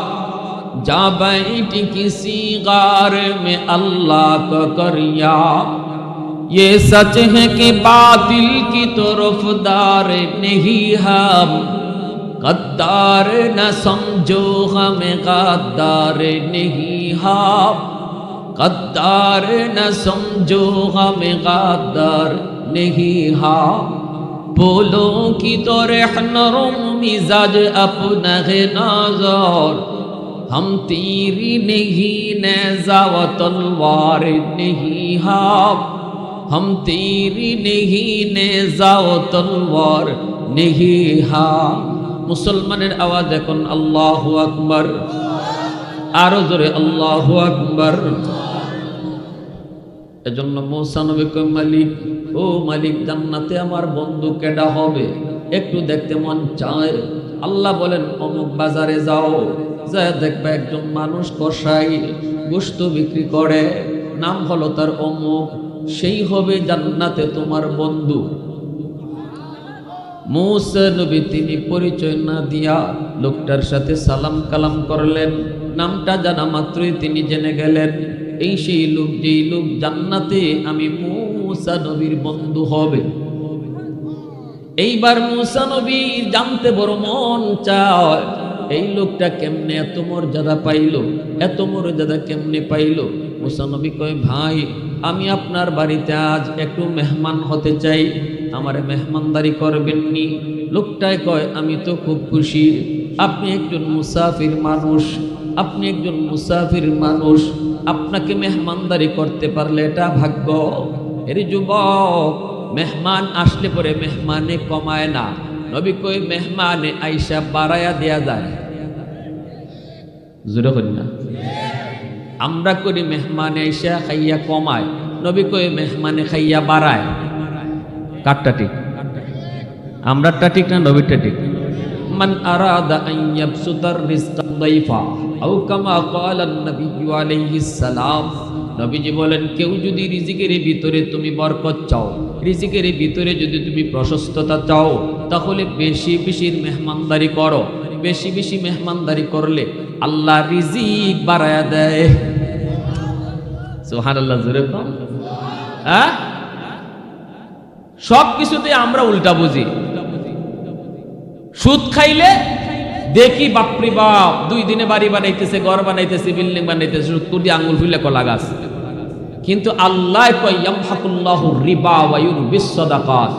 जा बैठ किसी गार में अल्लाह का कर याद। ये सच है कि बातिल की तरफदार नहीं हम, गद्दार न समझो हमें गद्दार नहीं हम, गद्दार न समझो हमें गद्दार नहीं हम। बोलों की तो रहनरुम मिजाज अपना है नजर, हम तेरी नहीं नेज़ा व तलवार नहीं हम, हम तेरी नहीं नेज़ा व तलवार नहीं हम। मुसलमाনের आवाज এখন আল্লাহু আকবার, আরো জোরে আল্লাহু আকবার। এজন্য মূসা নবী কয়, মালিক ও মালিক, জান্নাতে আমার বন্ধু কেডা হবে একটু দেখতে মন চায়। আল্লাহ বলেন, অমুক বাজারে যাও, যা দেখবে একজন মানুষ কসাই গোশত বিক্রি করে, নাম হলো তার অমুক, সেই হবে জান্নাতে তোমার বন্ধু। মূসা নবী তিনি পরিচয় না দিয়া লোকটার সাথে সালাম কালাম করলেন, নামটা জানা মাত্রই তিনি জেনে গেলেন এই সেই লোক, যেই লোক জান্নাতে আমি মূসা নবীর বন্ধু হবে। এইবার মূসা নবী জানতে বড় মন চায়, এই লোকটা কেমনে এত মর্যাদা পাইল, এত মর্যাদা কেমনে পাইল? মূসা নবী কয়, ভাই আমি আপনার বাড়িতে আজ একটু মেহমান হতে চাই, আমারে মেহমানদারি করবেননি? লোকটাই কয়, আমি তো খুব খুশি, আপনি একজন মুসাফির মানুষ, আপনি একজন মুসাফির মানুষ, আপনাকে মেহমানদারি করতে পারলে এটা ভাগ্য। এর যুবক, মেহমান আসলে পরে মেহমানে কমায় না, নবী কই মেহমানে আইসা বাড়ায়া দেয়া যায়। জোরে করি না, আমরা করি মেহমানে আইসা খাইয়া কমায়, নবী কই মেহমানে খাইয়া বাড়ায়। কারটা ঠিক? আমরাটা ঠিক না নবীটা ঠিক? মান আরাদা আন ইয়াবসুতার রিজকা দাইফা আও কামা ক্বালা আন-নবী আলাইহিস সালাম, নবীজি বলেন, কেউ যদি রিজিকের ভিতরে তুমি বরকত চাও, রিজিকের ভিতরে যদি তুমি প্রশস্ততা চাও, তাহলে বেশি বেশি মেহমানদারি করো। বেশি বেশি মেহমানদারি করলে আল্লাহ রিজিক বাড়ায়া দেয়। সুবহানাল্লাহ, জোরে কও। হ্যাঁ, সব কিছুতে আমরা উল্টা বুঝি। সুদ খাইলে দেখি বাপরি বাপ 2 দিনে বাড়ি বানাইতেছে, ঘর বানাইতেছে, বিল্ডিং বানাইতেছে, সুদ করে আঙ্গুল ফুলে কলা গাছ। কিন্তু আল্লাহ কয় ইয়ামহাকুল্লাহু রিবা ওয়া ইউরবিস সাদাকাত,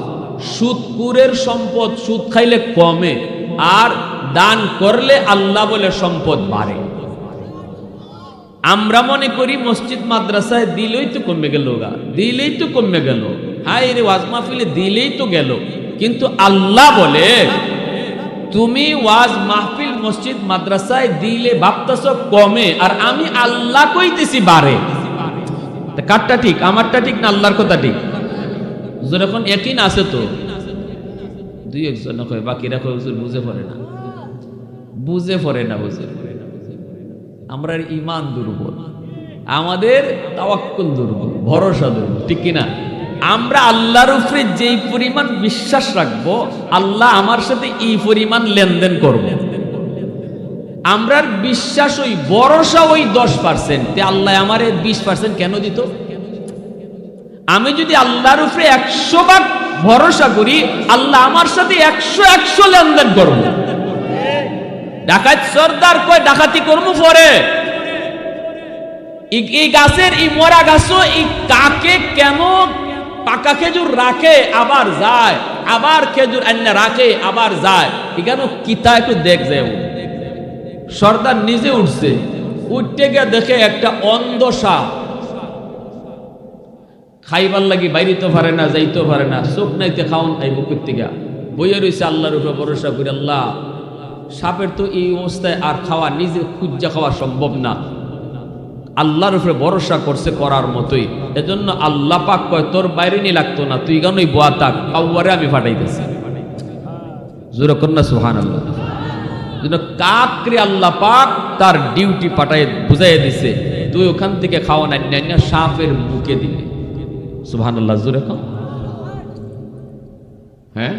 সুদকুরের সম্পদ সুদ খাইলে কমে, আর দান করলে আল্লাহ বলে সম্পদ বাড়ে। আমরা মনে করি মসজিদ মাদ্রাসায় দিলেই তো কমে গেল, দিলেই তো কমে গেল, হায় রে ওয়াজ মাহফিলে দিলেই তো গেল। কিন্তু আল্লাহ বলে, তুমি ওয়াজ মাহফিল মসজিদ মাদ্রাসায় দিলে ভাবতেছ কমে, আর আমি আল্লাহ কইতেছি বাড়ে। কারটা ঠিক, আমারটা ঠিক না আল্লাহর কথা ঠিক? যখন একই না আছে তো 2-1 কয়, বাকিরা কয় হুজুর বুঝে পড়ে না, বুঝে পড়ে না, বুঝে পড়ে না। আমরা ঈমান দুর্বল, আমাদের তাওয়াক্কুল দুর্বল, ভরসা দুর্বল, ঠিক কিনা? আমরা আল্লাহর উপরে যেই পরিমাণ বিশ্বাস রাখবো, আল্লাহ আমার সাথে এই পরিমাণ লেনদেন করবে। আমরার বিশ্বাস ওই, ভরসা ওই 10%, আল্লাহ আমারে 20% কেন দিত? আমি যদি আল্লাহর উপরে 100 ভাগ ভরসা করি, আল্লাহ আমার সাথে 100 লেনদেন করব। ডাকাত সর্দার কয় ডাকাতি করবো পরে, এই গাছের এই মরা গাছও এই কাকে কেন পাকা খেজুর রাখে আবার যায়, আবার খেজুর আন্না রাখে আবার যায়, এখানে কিতা একটু দেখ যায়। সর্দার নিজে উঠছে, উঠতে গিয়ে দেখে একটা অন্ধ সাপ, খাইবার লাগি বাইরিতে পারে না, যাইতে পারে না, চোখ নাইতে খাওয়ান আইব করতে গিয়া বইয়ে রয়েছে আল্লাহর উপরে ভরসা করে। আল্লাহ, সাপের তো এই অবস্থায় আর খাওয়া, নিজে খুঁজা খাওয়া সম্ভব না, আল্লাহর উপরে ভরসা করছে করার মতোই। এজন্য আল্লাহ পাক কয়, তোর বাইরে নি লাগতো না, তুই গানই বোয়া থাক, কাউয়ারে আমি ফাটাইতেছি। জোরে কর না সুবহানাল্লাহ। কাকরে আল্লাহ পাক তার ডিউটি পাঠায় বুঝাইয়া দিছে, তুই ওখান থেকে খাওয়া নাই না, সাপের মুখে দিলে। সুবহানাল্লাহ, জোরে কর। হ্যাঁ,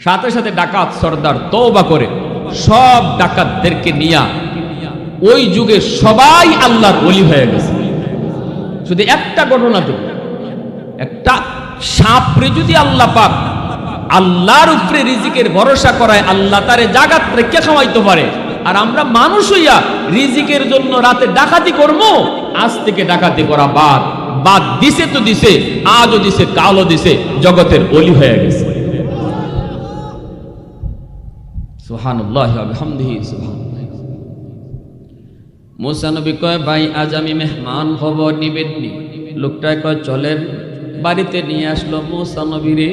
সাথে সাথে ডাকাত সর্দার তওবা করে সব ডাকাতদেরকে নিয়া, ওই যুগে সবাই আল্লাহর ওলি হয়ে গেছে। শুধু একটা ঘটনা তো, একটা সাপরে যদি আল্লাহ পাক আল্লাহর উপরে রিজিকের ভরসা করায়, আল্লাহ তারে জাগাত রেখে খাওয়াইতে পারে। আর আমরা মানুষ হইয়া রিজিকের জন্য রাতে ডাকাতি করবো, আজ থেকে ডাকাতি করা বাদ দিছে তো দিছে, আজও দিছে, কালও দিছে, জগতের ওলি হয়ে গেছে। সুবহানাল্লাহ ওয়া বিহামদিহি সুবহানাল্লাহ। মুসা নবী কয়, ভাই আজ আমি মেহমান খবর নিবেননি। লোকটা কয় চলেন, বাড়িতে নিয়ে আসলো মুসা নবীরে।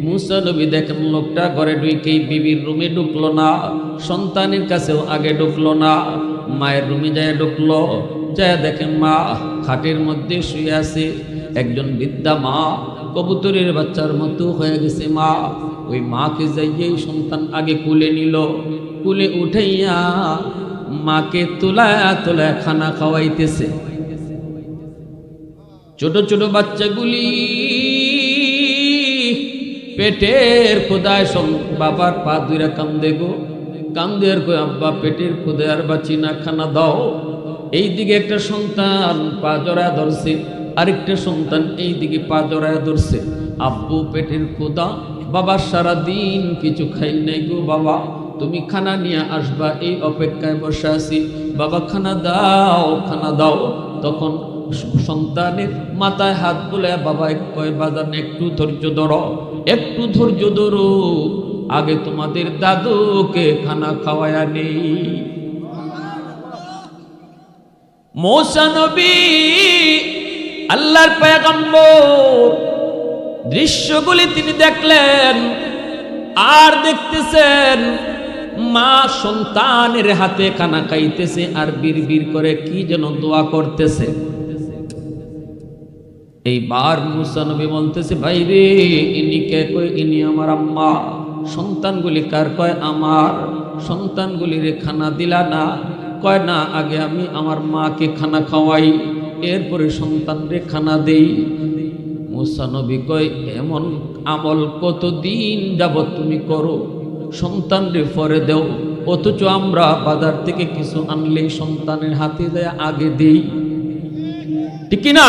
মুসা নবী দেখেন লোকটা ঘরে ঢুকেই বিবির রুমে ঢুকলো না, সন্তানের কাছেও আগে ঢুকলো না, মায়ের রুমে যায় ঢুকলো, যায় দেখেন মা খাটের মধ্যে শুয়ে আছে। একজন বৃদ্ধা মা, কবুতরের বাচ্চার মতো হয়ে গেছে মা। ওই মাকে যাইয়েই সন্তান আগে কুলে নিল, কুলে উঠাইয়া মাকে তোলায় খানা খাওয়াইতেছে। ছোট ছোট বাচ্চাগুলি পেটের খোদায় বাবার পা দুইরা কান্দে গো, কান্দে আর কই আব্বা পেটের খোদায় আর বাঁচি না, খানা দাও। এইদিকে একটা সন্তান পা জড়ায় ধরছে, আরেকটা সন্তান এইদিকে পা জড়ায় ধরছে। আব্বু পেটের খোদা, বাবা সারা দিন কিছু খাই নাই গো, বাবা তুমি খানা নিয়ে আসবা, এই অপেক্ষায় বসে আছি, বাবা খানা দাও, খানা দাও। তখন সন্তানের মাথায় হাত বুলে বাবা কয়, বাজান একটু ধৈর্য ধরো, একটু ধৈর্য ধরো, আগে তোমাদের দাদুকে খানা খাওয়ায়া নেই। মুসা নবী আল্লাহর পয়গম্বর দৃশ্যগুলি তিনি দেখলেন, আর দেখতেছেন মা সন্তানের হাতে খানা খাইতেছে আর বিড়বিড় করে কি যেন দোয়া করতেছে। এইবার মুসা নবী বলতেছে, ভাই রে ইনি কে? কই ইনি আমার আম্মা। সন্তানগুলি কার? কয় আমার। সন্তানগুলি রে খানা দিলা না? কয় না, আগে আমি আমার মাকে খানা খাওয়াই। এরপরে সন্তানরে খানা দেই। মুসা নবী কয় এমন আমল কতদিন যাবত তুমি করো, সন্তানরে পরে দেও, অথচ আমরা বাজার থেকে কিছু আনলেই সন্তানের হাতে যায় আগে দেই, ঠিক না?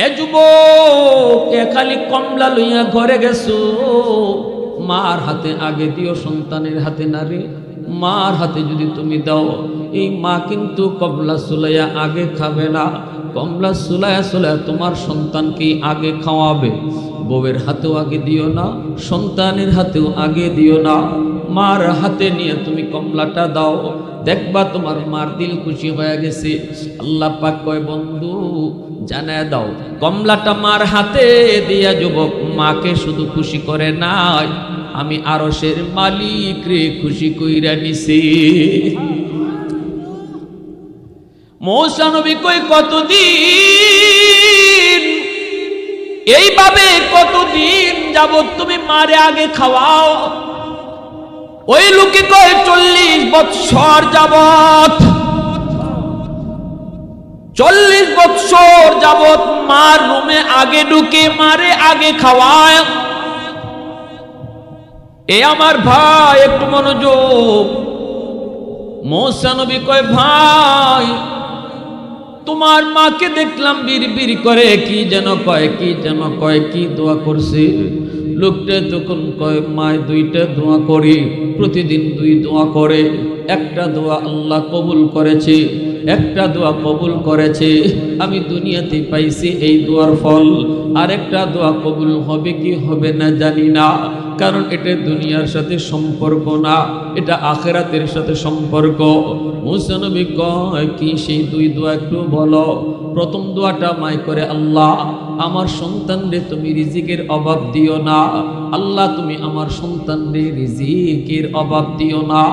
এ যুবক, এ খালি কমলা লইয়া ঘরে গেছো, মার হাতে আগে দিও, সন্তানের হাতে না রে। মার হাতে যদি তুমি দাও, এই মা কিন্তু কমলা সুলাইয়া আগে খাবে না, কমলা সুলাইয়া সুলাইয়া তোমার সন্তানকে আগে খাওয়াবে। বউয়ের হাতেও আগে দিও না, সন্তানের হাতেও আগে দিও না। মার হাতে নিয়ে তুমি কমলাটা দাও, দেখবা তোমার মার দিল খুশি হয়ে গেছে। আল্লাহ পাক কয় বন্ধু জানায় দাও, কমলাটা মার হাতে দিয়া যুবক মাকে শুধু খুশি করে নাই, আমি আরশের মালিক রে খুশি কইরা নিছি। মূসা নবী কই কতদিন এইভাবে, কতদিন যাবত তুমি মারে আগে খাওয়াও? ওই লোকে কয় 40 বৎসর যাবত, 40 বৎসর যাবত মার রুমে আগে ঢুকে মারে আগে খাওয়ায়। এ আমার ভাই একটু মনোযোগ। মূসা নবী কয় ভাই তোমার মাকে দেখলাম বিড়বিড় করে, কি যেন কয়, কি যেন কয়, কি দোয়া করছে। লোকটা তখন কয় মায় 2টা দোয়া করি, প্রতিদিন 2 দোয়া করে। একটা দোয়া আল্লাহ কবুল করেছে, একটা দোয়া কবুল করেছে, আমি দুনিয়াতে পাইছি এই দোয়ার ফল। আরেকটা দোয়া কবুল হবে কি হবে না জানি না, কারণ এটা দুনিয়ার সাথে সম্পর্ক না, এটা আখিরাতের সাথে সম্পর্ক। মূসা নবী কয় কি সেই 2 দোয়া একটু বলো। প্রথম দোয়াটা মাই করে, আল্লাহ আমার সন্তানরে তুমি রিজিকের অভাব দিও না, আল্লাহ তুমি আমার সন্তানরে রিজিকের অভাব দিও না।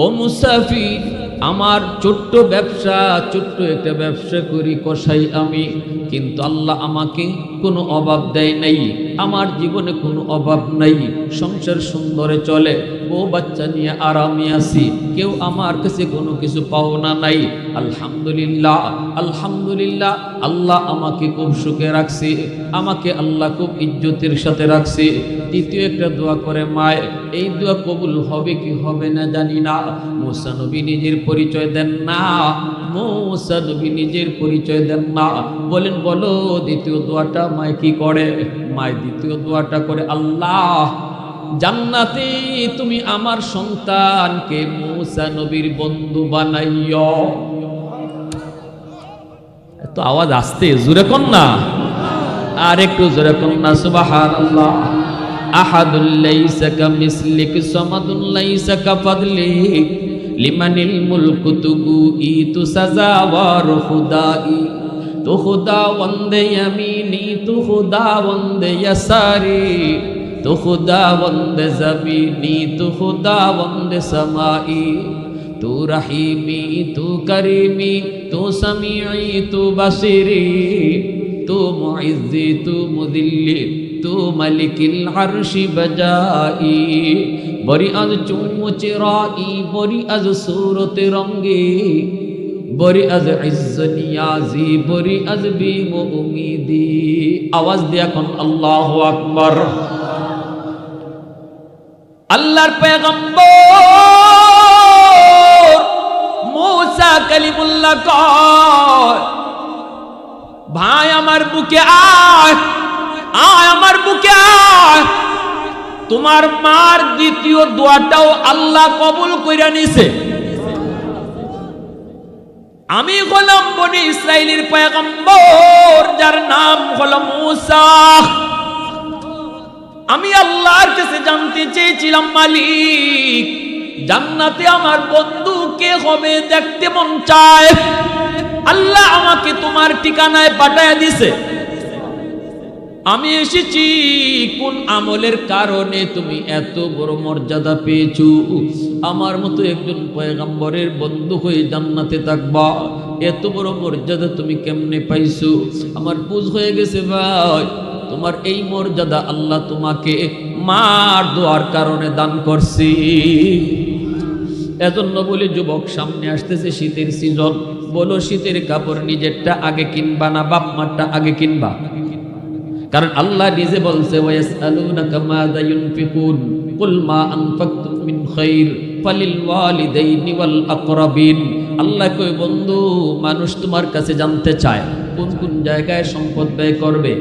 ও মুসাফির, আমার ছোট্ট ব্যবসা, ছোট্ট একটা ব্যবসা করি, কসাই আমি, কিন্তু আল্লাহ আমাকে কোনো অভাব দেয় নাই, আমার জীবনে কোনো অভাব নাই, সংসার সুন্দরে চলে, ও বাচ্চা নিয়ে আরামে আছি, কেউ আমার কাছে কোনো কিছু পাওনা নাই। আলহামদুলিল্লাহ, আলহামদুলিল্লাহ, আল্লাহ আমাকে খুব সুখে রাখছে, আমাকে আল্লাহ খুব ইজ্জতের সাথে রাখছে। দ্বিতীয় একটা দোয়া করে মায়, এই দোয়া কবুল হবে কি হবে না জানি না। মূসা নবী নিজের পরিচয় দেন না, মূসা নবী নিজের পরিচয় দেন না, বলেন বলো দ্বিতীয় দোয়াটা মায় কি করে? মায় দ্বিতীয় দোয়াটা করে, আল্লাহ জান্নাতে তুমি আমার সন্তানকে মূসা নবীর বন্ধু বানাইও। এত আওয়াজ আসতে, জোরে কোন না, আর একটু জোরে কোন না, সুবহানাল্লাহ। আহাদুল লাইসা কামিসলিক সামাদুল লাইসা কাফাদলিক লিমানিল মুলকু তুগু ইতু সাজাওয়ার খুদাই, তু খুদা ওয়ান্দে ইয়ামিনি, তু খুদা ওয়ান্দে ইয়াসারি, তু খুদা ওয়ান্দে জামিনি, তু খুদা ওয়ান্দে সামাই, তু রহিমি, তু করিমি, তু সামিঈ, তু বাসিরি, তু মুইজ্জি, তু মুদিল্লি, তু মালিকিল আরশি বজাই। বরি আজ চুমচেরাই, বরি আজ সুরতে রঙ্গে, বরি আজ ইজ্জত নিয়াজি, বরি আজ বিম উমিদি। আওয়াজ দিয়া কোন আল্লাহু আকবার। আল্লাহর পয়গম্বর মূসা কালিমুল্লাহ কয়, ভাই আমার বুকে আয়, আয় আমার বুকে আয়। তোমার মার দ্বিতীয় দোয়াটাও আল্লাহ কবুল কইরা নিছে। আমি হলাম বনি ইসরাইলের পয়গম্বর, যার নাম হলো মূসা। আমি আল্লাহর কাছে জানতে চেয়েছিলাম, মালিক জান্নাতে আমার বন্ধু কে হবে, দেখতে মন চায়। আল্লাহ আমাকে তোমার ঠিকানায় পাঠায় দিছে। আমি এসেছি কোন আমলের কারণে তুমি এত বড় মর্যাদা পেয়েছো? আমার মতো একজন পয়গম্বরের বন্ধু হয়ে জান্নাতে থাকবা, এত বড় মর্যাদা তুমি কেমনে পাইছো? আমার বুঝ হয়ে গেছে ভাই, তোমার এই মর্যাদা আল্লাহ তোমাকে মার দোয়ার কারণে দান করছি। এজন্য বলি যুবক, সামনে আসতেছে শীতের সিজন, বলো শীতের কাপড় নিজেরটা আগে কিনবা না বাপ মারটা আগে কিনবা? কারণ আল্লাহ নিজে বলছে ওয়ায়াসআলুনাকা মাযা ইউনফিকুন কুল মা আনফাকতুম মিন খাইর ফালিল ওয়ালিদাইনি ওয়াল আকরাবিন। আল্লাহ কই বন্ধু মানুষ তোমার কাছে জানতে চায় কোন কোন জায়গায় সম্পদ ব্যয় করবে,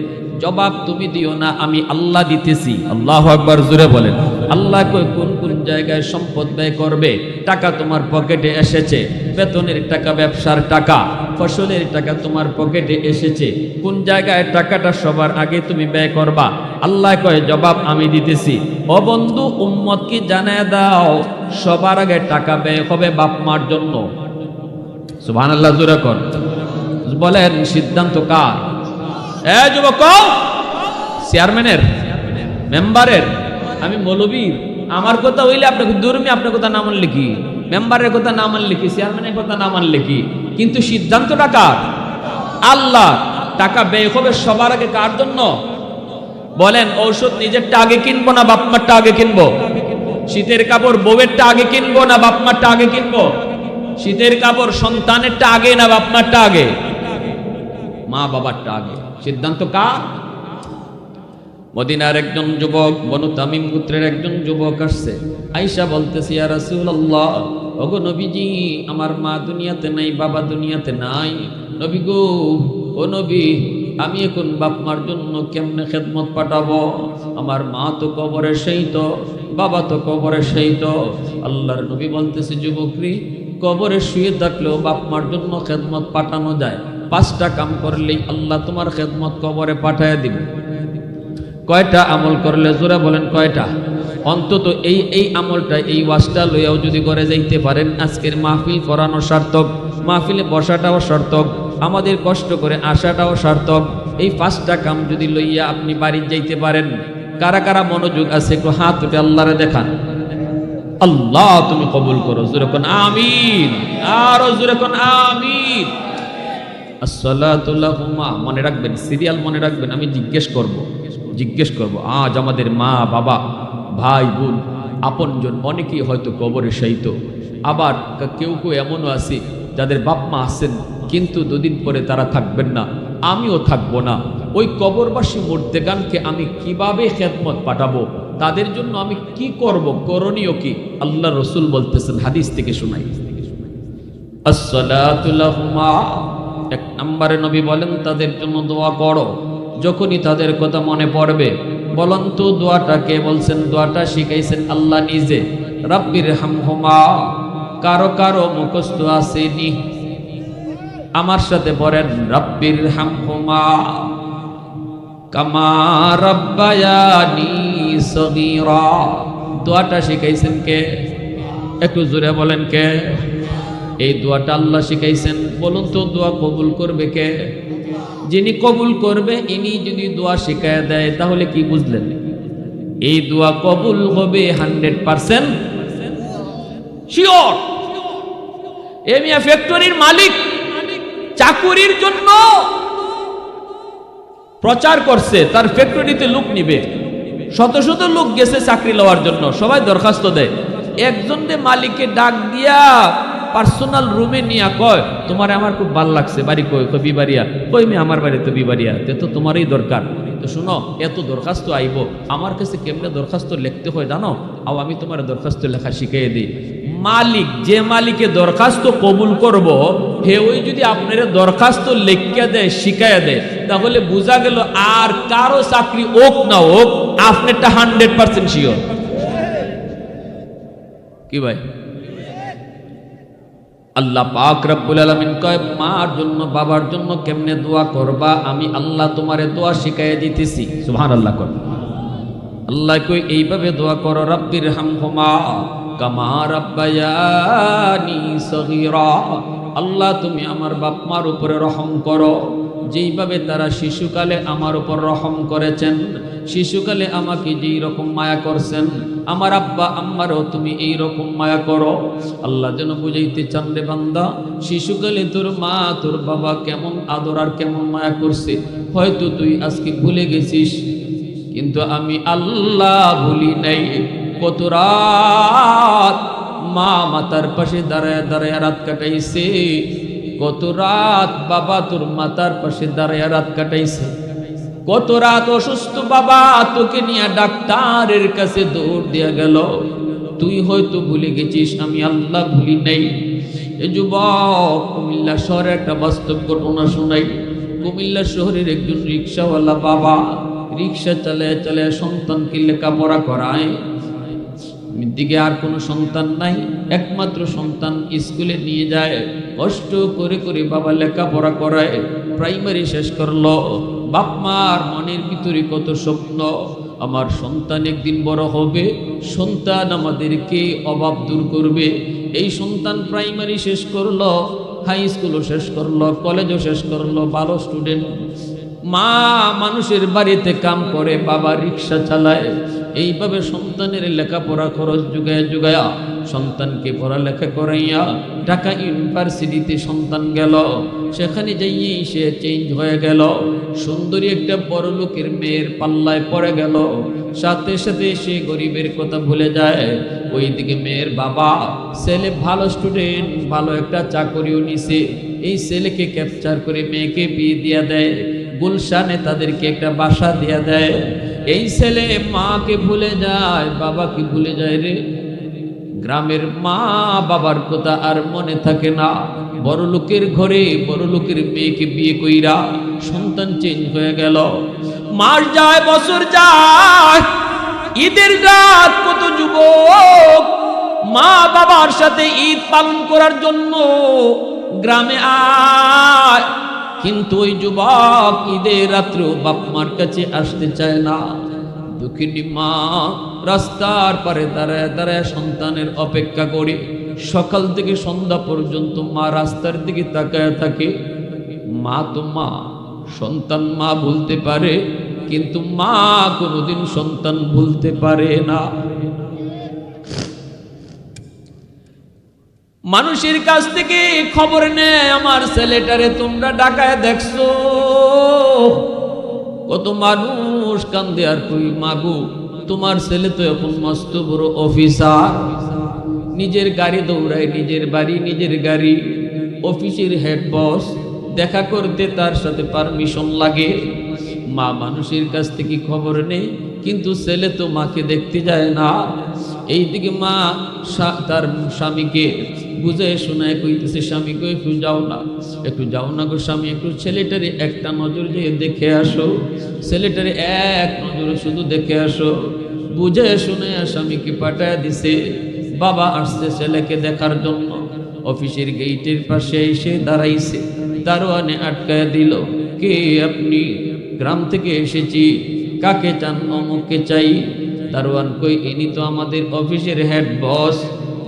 জবাব তুমি দিও না, আমি আল্লাহ দিতেছি। আল্লাহু আকবার, জোরে বলেন। আল্লাহ কই কোন কোন জায়গায় সম্পদ ব্যয় করবে। টাকা তোমার পকেটে এসেছে, বেতনের টাকা, ব্যবসার টাকা, ফসলের টাকা তোমার পকেটে এসেছে, কোন জায়গায় টাকাটা সবার আগে তুমি ব্যয় করবা, আল্লাহ কয় জবাব আমি দিতেছি। ও বন্ধু উম্মতকে জানায় দাও সবার আগে টাকা ব্যয় হবে বাপ মার জন্য। সুবহানাল্লাহ, জোরে কর। বলেন সিদ্ধান্ত কার? যুবক, চেয়ারম্যানের, মেম্বারের? আমি মৌলবীর? আমার কথা হইলে আপনাকে দুর্মি, আপনার কথা না মানলে কি? মেম্বারের কথা না মানলে কি? চেয়ারম্যানের কথা না মানলে কি? কিন্তু সিদ্ধান্তটা কার? আল্লাহ। টাকা ব্যয় হবে সবার আগে কার জন্য? বলেন ঔষধ নিজেরটা আগে কিনবো না বাপমারটা আগে কিনবো? শীতের কাপড় বউয়েরটা আগে কিনবো না বাপমারটা আগে কিনবো? শীতের কাপড় সন্তানেরটা আগে না বাপমারটা আগে? মা বাবারটা আগে। সিদ্ধান্ত কার? মদিনার একজন যুবক, বনু তামিম গোত্রের একজন যুবক আসছে, আয়েশা বলতেছে ইয়া রাসূলুল্লাহ, ওগো নবীজি আমার মা দুনিয়াতে নাই, বাবা দুনিয়াতে নাই, নবী গো, ও নবী আমি এখন বাপ মার জন্য কেমনে খেদমত পাঠাবো? আমার মা তো কবরে শায়িত, বাবা তো কবরে শায়িত। আল্লাহর নবী বলতেছে যুবকরি, কবরে শুয়ে থাকলেও বাপ মার জন্য খেদমত পাঠানো যায়। 5টা কাম করলেই আল্লাহ তোমার খেদমত কবরে পাঠায় দিবে। কয়টা আমল করলে? জোরে বলেন কয়টা? অন্তত এই আমলটা, এই ওয়াজটা লইয়াও যদি করে যাইতে পারেন, আজকের মাহফিল করানো সার্থক, মাহফিলে বসাটাও সার্থক, আমাদের কষ্ট করে আসাটাও সার্থক। এই 5টা কাম যদি লইয়া আপনি বাড়ি যাইতে পারেন, কারা কারা মনোযোগ আছে একটু হাত উঠে আল্লাহরে দেখান। আল্লাহ তুমি কবুল করো, জোরে কোন আমিন, আরো জোরে কোন আমিন। আসসালাতু লাহুমা, মনে রাখবেন, সিরিয়াল মনে রাখবেন। আমি জিজ্ঞেস করব আজ আমাদের মা বাবা, ভাই বোন, আপনজন অনেকেই হয়তো কবরে শায়িত। আবার কেউ কেউ এমনও আছে যাদের বাপ মা আছেন কিন্তু দুদিন পরে তারা থাকবেন না, আমিও থাকবো না। ওই কবরবাসী মুর্দেগানকে আমি কিভাবে খেদমত পাঠাবো? তাদের জন্য আমি কি করব? করণীয় কি? আল্লাহ রসুল বলতেছেন, হাদিস থেকে শোনাই। আসসালাতু লাহুমা, 1 নম্বরে নবী বলেন তাদের জন্য দোয়া করো। যখনই তাদের কথা মনে পড়বে, বলুন তো দোয়াটা কে বলছেন? দোয়াটা শিখাইছেন আল্লাহ নিজে। রাব্বির হামহুমা। কারো কারো মুখস্থ আসেনি, আমার সাথে পড়েন, রাব্বির হামহুমা কামা রাব্বায়ানি সগীরা। দোয়াটা শিখাইছেন কে? একটু জোরে বলেন কে? এই দোয়াটা আল্লাহ শিখাইছেন। বলুন তো দোয়া কবুল করবে কে? যিনি কবুল করবে ইনি যদি দোয়া শিখায় দেয় তাহলে কি বুঝলেন? এই দোয়া কবুল হবে 100% শিওর। এমিয়া ফ্যাক্টরির মালিক চাকুরির জন্য প্রচার করছে, তার ফ্যাক্টরিতে লোক নিবে, শত শত লোক গেছে চাকরি লওয়ার জন্য, সবাই দরখাস্ত দেয়। একজন মালিককে ডাক দিয়া পার্সোনাল রুমে নিয়ে কয়, তোমার আমার খুব ভালো লাগছে, বাড়ি কই? বিবাড়িয়া। কই মে আমার বাড়ি তো বিবাড়িয়া, তো তোমারই দরকার। তো শুনো, এত দরখাস্ত আইব, আমার কাছে কেমনে দরখাস্ত লিখতে হয় জানো? আমি তোমার দরখাস্ত লেখা শিখিয়ে দিই। মালিক, যে মালিকে দরখাস্ত কবুল করব, হে ওই যদি আপনার দরখাস্ত লিখিয়া দেয়, শিখাইয়া দেয়, তাহলে বোঝা গেল আর কারো চাকরি হোক না হোক আপনারটা 100% শিওর। কি ভাই? আল্লাহ পাক রব্বুল আলামিন কয়, মার জন্য বাবার জন্য কেমনে দোয়া করবা, আমি আল্লাহ তোমারে দোয়া শিখাইয়া দিতেছি। সুবহানাল্লাহ কর। আল্লাহ কই এইভাবে দোয়া করো, রাব্বির হামহুমা কামা রাব্বায়ানি সগীরা। আল্লাহ তুমি আমার বাপ মার উপরে রহম করো, যেইভাবে তারা শিশুকালে আমার উপর রহম করেছেন, শিশুকালে আমাকে যেই রকম মায়া করছেন, আমার আব্বা আম্মারও তুমি এই রকম মায়া করো। আল্লাহ যেন বুঝাইতে চান, রে বান্দা, শিশুকালে তোর মা তোর বাবা কেমন আদর আর কেমন মায়া করছে হয়তো তুই আজকে ভুলে গেছিস, কিন্তু আমি আল্লাহ ভুলি নাই। কত রাত মা মাতার পাশে দাঁড়ায় দাঁড়ায় রাত কাটাইছে, কত রাত বাবা তোর মাথার পাশে দাঁড়ায় রাত কাটাইছে, কত রাত অসুস্থ বাবা তোকে নিয়ে ডাক্তারের কাছে দৌড় দিয়া গেল। তুই হয়তো ভুলে গেছিস, আমি আল্লাহ ভুলি নাই। এ যুবক, কুমিল্লা শহরে একটা বাস্তব ঘটনা শোনাই। কুমিল্লা শহরের একজন রিক্সাওয়ালা বাবা রিক্সা চালায় চালায় সন্তানকে লেখাপড়া করায়। দিকে আর কোনো সন্তান নাই, একমাত্র সন্তান স্কুলে নিয়ে যায়, কষ্ট করে করে বাবা লেখাপড়া করায়, প্রাইমারি শেষ করলো। বাপ মার মনের ভিতরে কত স্বপ্ন, আমার সন্তান একদিন বড় হবে, সন্তান আমাদেরকে অভাব দূর করবে। এই সন্তান প্রাইমারি শেষ করলো, হাই স্কুলও শেষ করলো, কলেজও শেষ করলো, ভালো স্টুডেন্ট। মা মানুষের বাড়িতে কাম করে, বাবা রিক্সা চালায়। এইভাবে সন্তানের লেখাপড়া খরচ জুগায়া জুগায়া সন্তানকে পড়ালেখা করাইয়া ঢাকা ইউনিভার্সিটিতে সন্তান গেল। সেখানে যাইয়েই সে চেঞ্জ হয়ে গেল, সুন্দরী একটা বড় লোকের মেয়ের পাল্লায় পড়ে গেল। সাথে সাথে সে গরিবের কথা ভুলে যায়। ওইদিকে মেয়ের বাবা, ছেলে ভালো স্টুডেন্ট, ভালো একটা চাকরিও নিছে, এই ছেলেকে ক্যাপচার করে মেয়েকে বিয়ে দিয়া দেয়, গুলশানে তাদেরকে একটা বাসা দিয়া দেয়। এই ছেলে মাকে ভুলে যায়, বাবাকে ভুলে যায় রে। গ্রামের মা বাবার কথা আর মনে থাকে না। বড় লোকের ঘরে বড় লোকের মেয়েকে বিয়ে কইরা সন্তান চেঞ্জ হয়ে গেল। মাস যায়, বছর যায়, ঈদের রাত কত যুবক মা বাবার সাথে ঈদ পালন করার জন্য গ্রামে আয়, কিন্তু ওই যুবক ঈদের রাত্রেও বাপ মার কাছে আসতে চায় না। দুঃখিনী মা রাস্তার পারে দাঁড়ায় দাঁড়ায় সন্তানের অপেক্ষা করে। সকাল থেকে সন্ধ্যা পর্যন্ত মা রাস্তার দিকে তাকায় থাকে। মা তো মা, সন্তান মা ভুলতে পারে, কিন্তু মা কোনোদিন সন্তান ভুলতে পারে না। মানুষের কাছ থেকে খবর নেয়, আমার ছেলেটারে তোমরা ডাকায় দেখছো? কত মানুষ কান্দে আর কই মাগো, তোমার ছেলে তো এখন মস্ত বড় অফিসার, নিজের গাড়ি দৌড়ায়, নিজের বাড়ি নিজের গাড়ি, অফিসের হেড বস, দেখা করতে তার সাথে পারমিশন লাগে। মা মানুষের কাছ থেকে খবর নেই, কিন্তু ছেলে তো মাকে দেখতে যায় না। এইদিকে মা তার স্বামীকে বুঝে শোনায় কইতেছে, স্বামীকে একটু যাও না, একটু যাও না গো স্বামী, একটু ছেলেটারে একটা নজর দিয়ে দেখে আসো, ছেলেটারে এক নজর শুধু দেখে আসো। বুঝে শুনে স্বামীকে পাঠায় দিছে। বাবা আসছে ছেলেকে দেখার জন্য, অফিসের গেটের পাশে এসে দাঁড়াইছে। দারোয়ানে আটকায় দিল, কে আপনি? গ্রাম থেকে এসেছি। কাকে চান? অমুককে চাই। দারোয়ান কই, ইনি তো আমাদের অফিসের হেড বস,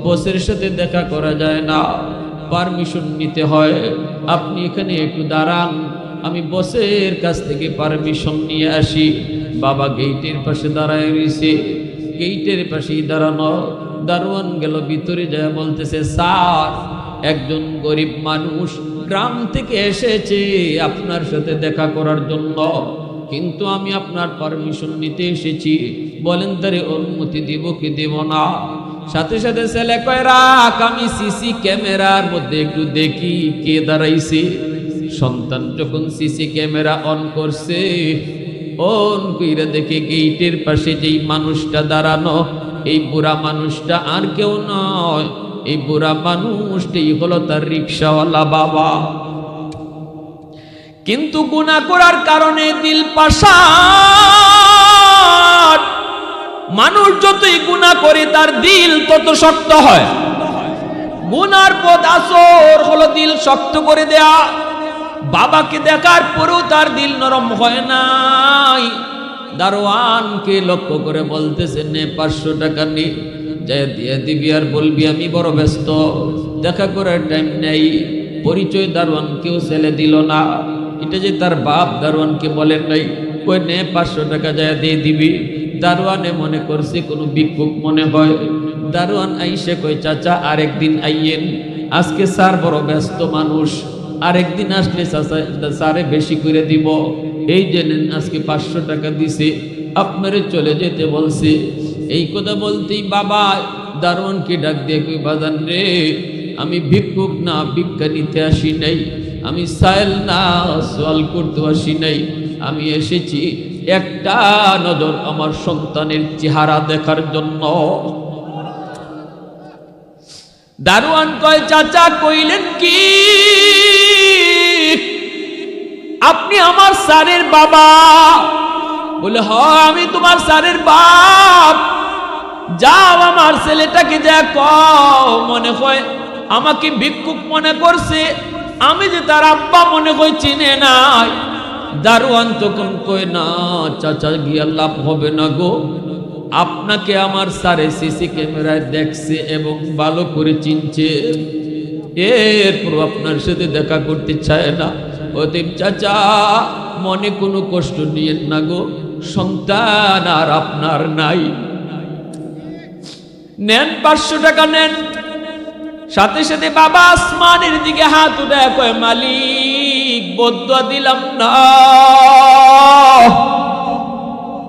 বসের সাথে দেখা করা যায় না, পারমিশন নিতে হয়, আপনি এখানে একটু দাঁড়ান, আমি বসের কাছ থেকে পারমিশন নিয়ে আসি। বাবা গেটের পাশে দাঁড়ায় রয়েছে, গেটের পাশেই দাঁড়ানো। দারোয়ান গেল ভিতরে, যায় বলতেছে, স্যার একজন গরিব মানুষ গ্রাম থেকে এসেছে আপনার সাথে দেখা করার জন্য, কিন্তু আমি আপনার পারমিশন নিতে এসেছি, বলেন তারে অনুমতি দিব কি দেব না? সাথে সাথে ছেলে কয়, রাখ, আমি সিসি ক্যামেরার মধ্যে একটু দেখি কে দাঁড়াইছে। সন্তান যখন সিসি ক্যামেরা অন করছে, অন কইরা দেখে গেটের পাশে যেই মানুষটা দাঁড়ানো, এই বুড়া মানুষটা আর কেউ নয়, এই বুড়া মানুষটাই হলো তার রিক্সাওয়ালা বাবা। কিন্তু গুনাহ করার কারণে দিল পাষাণ। মানুষ যতই গুনাহ করে তার দিল তত শক্ত হয়। গুনার পথ আসর হলো দিল শক্ত করে দেয়া। বাবাকে দেখার পরেও তার দিল নরম হয় নাই। দারোয়ানকে লক্ষ্য করে বলতেছে, নে 500 টাকা নে, যা দিয়ে দিবি, আর বলবি আমি বড় ব্যস্ত, দেখা করার টাইম নেই। পরিচয় দারোয়ানকেও ছেলে দিল না। এটা যে তার বাপ দারোয়ানকে বলেন নাই, কই নে 500 টাকা যা দিয়ে দিবি। দারোয়ানে মনে করছে কোনো ভিক্ষুক মনে হয়। দারোয়ান আইসে কই, চাচা আরেকদিন আইয়েন, আজকে স্যার বড় ব্যস্ত মানুষ, আরেকদিন আসলে চাচা স্যারে বেশি করে দিব। এই জেনেন আজকে 500 টাকা দিছে, আপনারে চলে যেতে বলছে। এই কথা বলতেই বাবা দারোয়ানকে ডাক দিয়ে কই, বাজান রে, আমি ভিক্ষুক না ভিক্ষা নিতে আসি নাই, আমি সাইল না সওয়াল করতে আসি নাই, আমি এসেছি একটা নজর আমার সন্তানের চেহারা দেখার জন্য। দারোয়ান কয় চাচা কইলেন কি? আপনি আমার স্যারের বাবা? বলে হ আমি তোমার স্যারের বাপ। যাও আমার ছেলেটাকে যা কও, মনে হয় আমাকে ভিক্ষুক মনে করছে, আমি যে তার আব্বা মনে হয় চিনে নাই। দারোয়ান তখন কয় না চাচা গিয়া লাভ হবে না গো, আপনাকে আমার স্যারে সিসি ক্যামেরায় দেখছে এবং ভালো করে চিনছে, এরপর আপনার সাথে দেখা করতে চায় না। অতএব চাচা মনে কোনো কষ্ট নিয়েন না গো, সন্তান আর আপনার নাই। নেন 500 টাকা নেন। সাথে সাথে বাবা আসমানের দিকে হাত উঠে কয় মালিক বদদুয়া দিলাম না,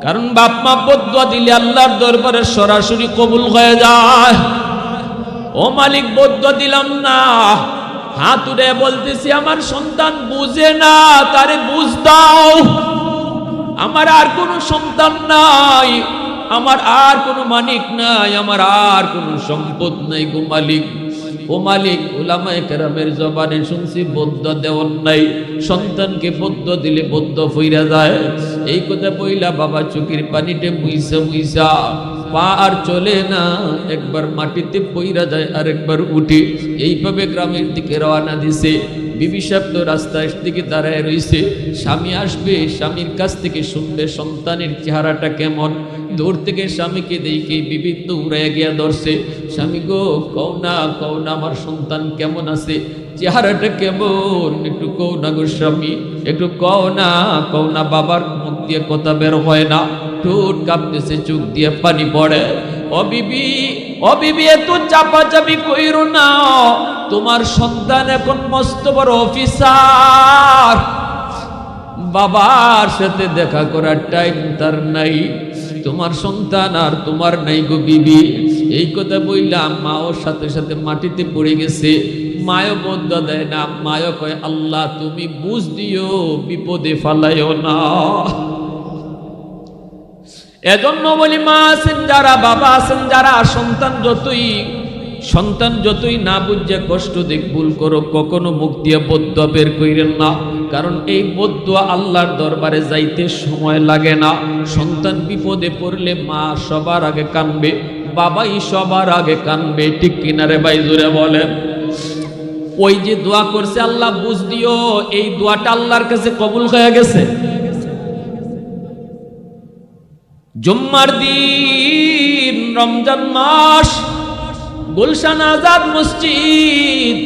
কারণ বাপ মা বদদুয়া দিলে আল্লাহর দরবারে সরাসরি কবুল হয়ে যায়। ও মালিক বদদুয়া দিলাম না। হাত উঠে বলতেছি আমার সন্তান বুঝে না, তারে বুঝ দাও। আমার আর কোনো সন্তান নাই, আমার আর কোনো মালিক নাই, আমার আর কোনো সম্পদ নাই গো মালিক। ও মালিক উলামায়ে কেরামের জবানে শুনছি বদদুয়া দেওয়ার নাই, সন্তানকে বদদুয়া দিলে বদদুয়া ফইরা যায়। এই কথা বইলা বাবা চোখের পানিতে মুইসা মুইসা পা আর চলে না, একবার মাটিতে পইরা যায় আর একবার উঠে। এইভাবে গ্রামের দিকে রওনা দিছে। বিবি সাহেব তো রাস্তার দিকে দাঁড়ায় রইছে, স্বামী আসবে, স্বামীর কাছ থেকে শুনবে সন্তানের চেহারাটা কেমন। দূর থেকে স্বামীকে দেখে বিবি তো উড়ে গিয়া ধরছে, স্বামী গো কও না আমার সন্তান কেমন আছে, চেহারাটা কেমন, একটু কও না গো স্বামী, একটু কও না বাবার মুখ দিয়ে কথা বের হয় না, ঠোঁট কাঁপতেছে, চোখ দিয়ে পানি পড়ে। ও বিবি এত চাপাচাপি কইরো না, তোমার সন্তান এখন মস্ত বড় অফিসার, বাবার সাথে দেখা করার টাইম তার নাই, তোমার সন্তান আর তোমার নাই গো বিবি। এই কথা বললাম মাও সাথে সাথে মাটিতে পড়ে গেছে। মায়ও বদদুয়া দেয় না, মায়ও কয় আল্লাহ তুমি বুঝ দিও, বিপদে ফালাইও না। এজন্য বলি মা আছেন যারা, বাবা আছেন যারা, সন্তান যতই না বুঝে কষ্ট দেখ ভুল করো, কখনো মুখ দিয়ে বদদুয়া বের কইরেন না, কারণ এই বদদুয়া আল্লাহর দরবারে যাইতে সময় লাগে না। সন্তান বিপদে পড়লে মা সবার আগে কানবে, বাবাই সবার আগে কানবে, ঠিক কিনারে ভাই জোরে বলেন। ওই যে দোয়া করছে আল্লাহ বুঝ দিও, এই দোয়াটা আল্লাহর কাছে কবুল হয়ে গেছে। জুম্মার দিন, রমজান মাস, গুলশান আজাদ মসজিদ,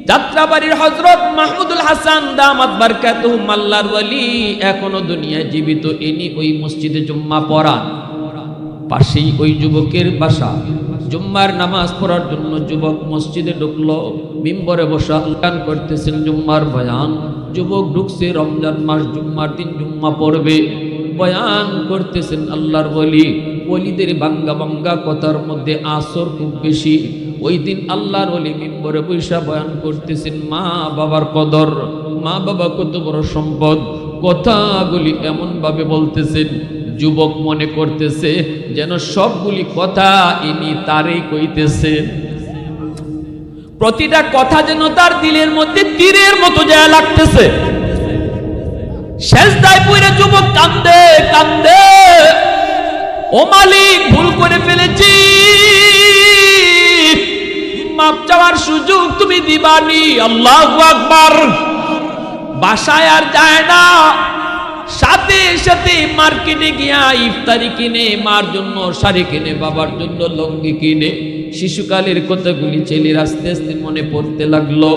যাত্রাবাড়ির হযরত মাহমুদুল হাসান দামাত বারকাতুহু আল্লাহর ওয়ালি এখনো দুনিয়ায় জীবিত, ইনি ওই মসজিদে জুম্মা পড়ান। পাশেই ওই যুবকের বাসা। জুম্মার নামাজ পড়ার জন্য যুবক মসজিদে ঢুকলো, মিম্বরে বসা গান করতেছেন জুম্মার বয়ান। যুবক ঢুকছে, রমজান মাস, জুম্মার দিন জুম্মা পড়বে, বয়ান করতেছেন আল্লাহর ওয়ালি। ওলিদের বাঙ্গা বাঙ্গা কথার মধ্যে আসর খুব বেশি। ওই দিন আল্লাহর ওলি মিম্বরে বৈশা বয়ান করতেছেন মা বাবার কদর, মা বাবা কত বড় সম্পদ। কথাগুলি এমন ভাবে বলতেছেন, যুবক মনে করতেছে যেন সবগুলি কথা ইনি তারই কইতেছেন। প্রতিটা কথা যেন তার দিলের মধ্যে তীরের মতো যায় লাগতেছে। সেজদায় পড়ে যুবক কান্দে কান্দে, ও মালিক ভুল করে ফেলেছি, মাপ চাওয়ার সুযোগ তুমি দিবানি। আল্লাহু আকবার। বাসায় আর যায় না, সাথে সাথে মার্কেটে গিয়া ইফতারি কিনে, মার জন্য শাড়ি কিনে, বাবার জন্য লুঙ্গি কিনে। শিশুকালের কথাগুলি ছেলের আস্তে আস্তে মনে পড়তে লাগলো,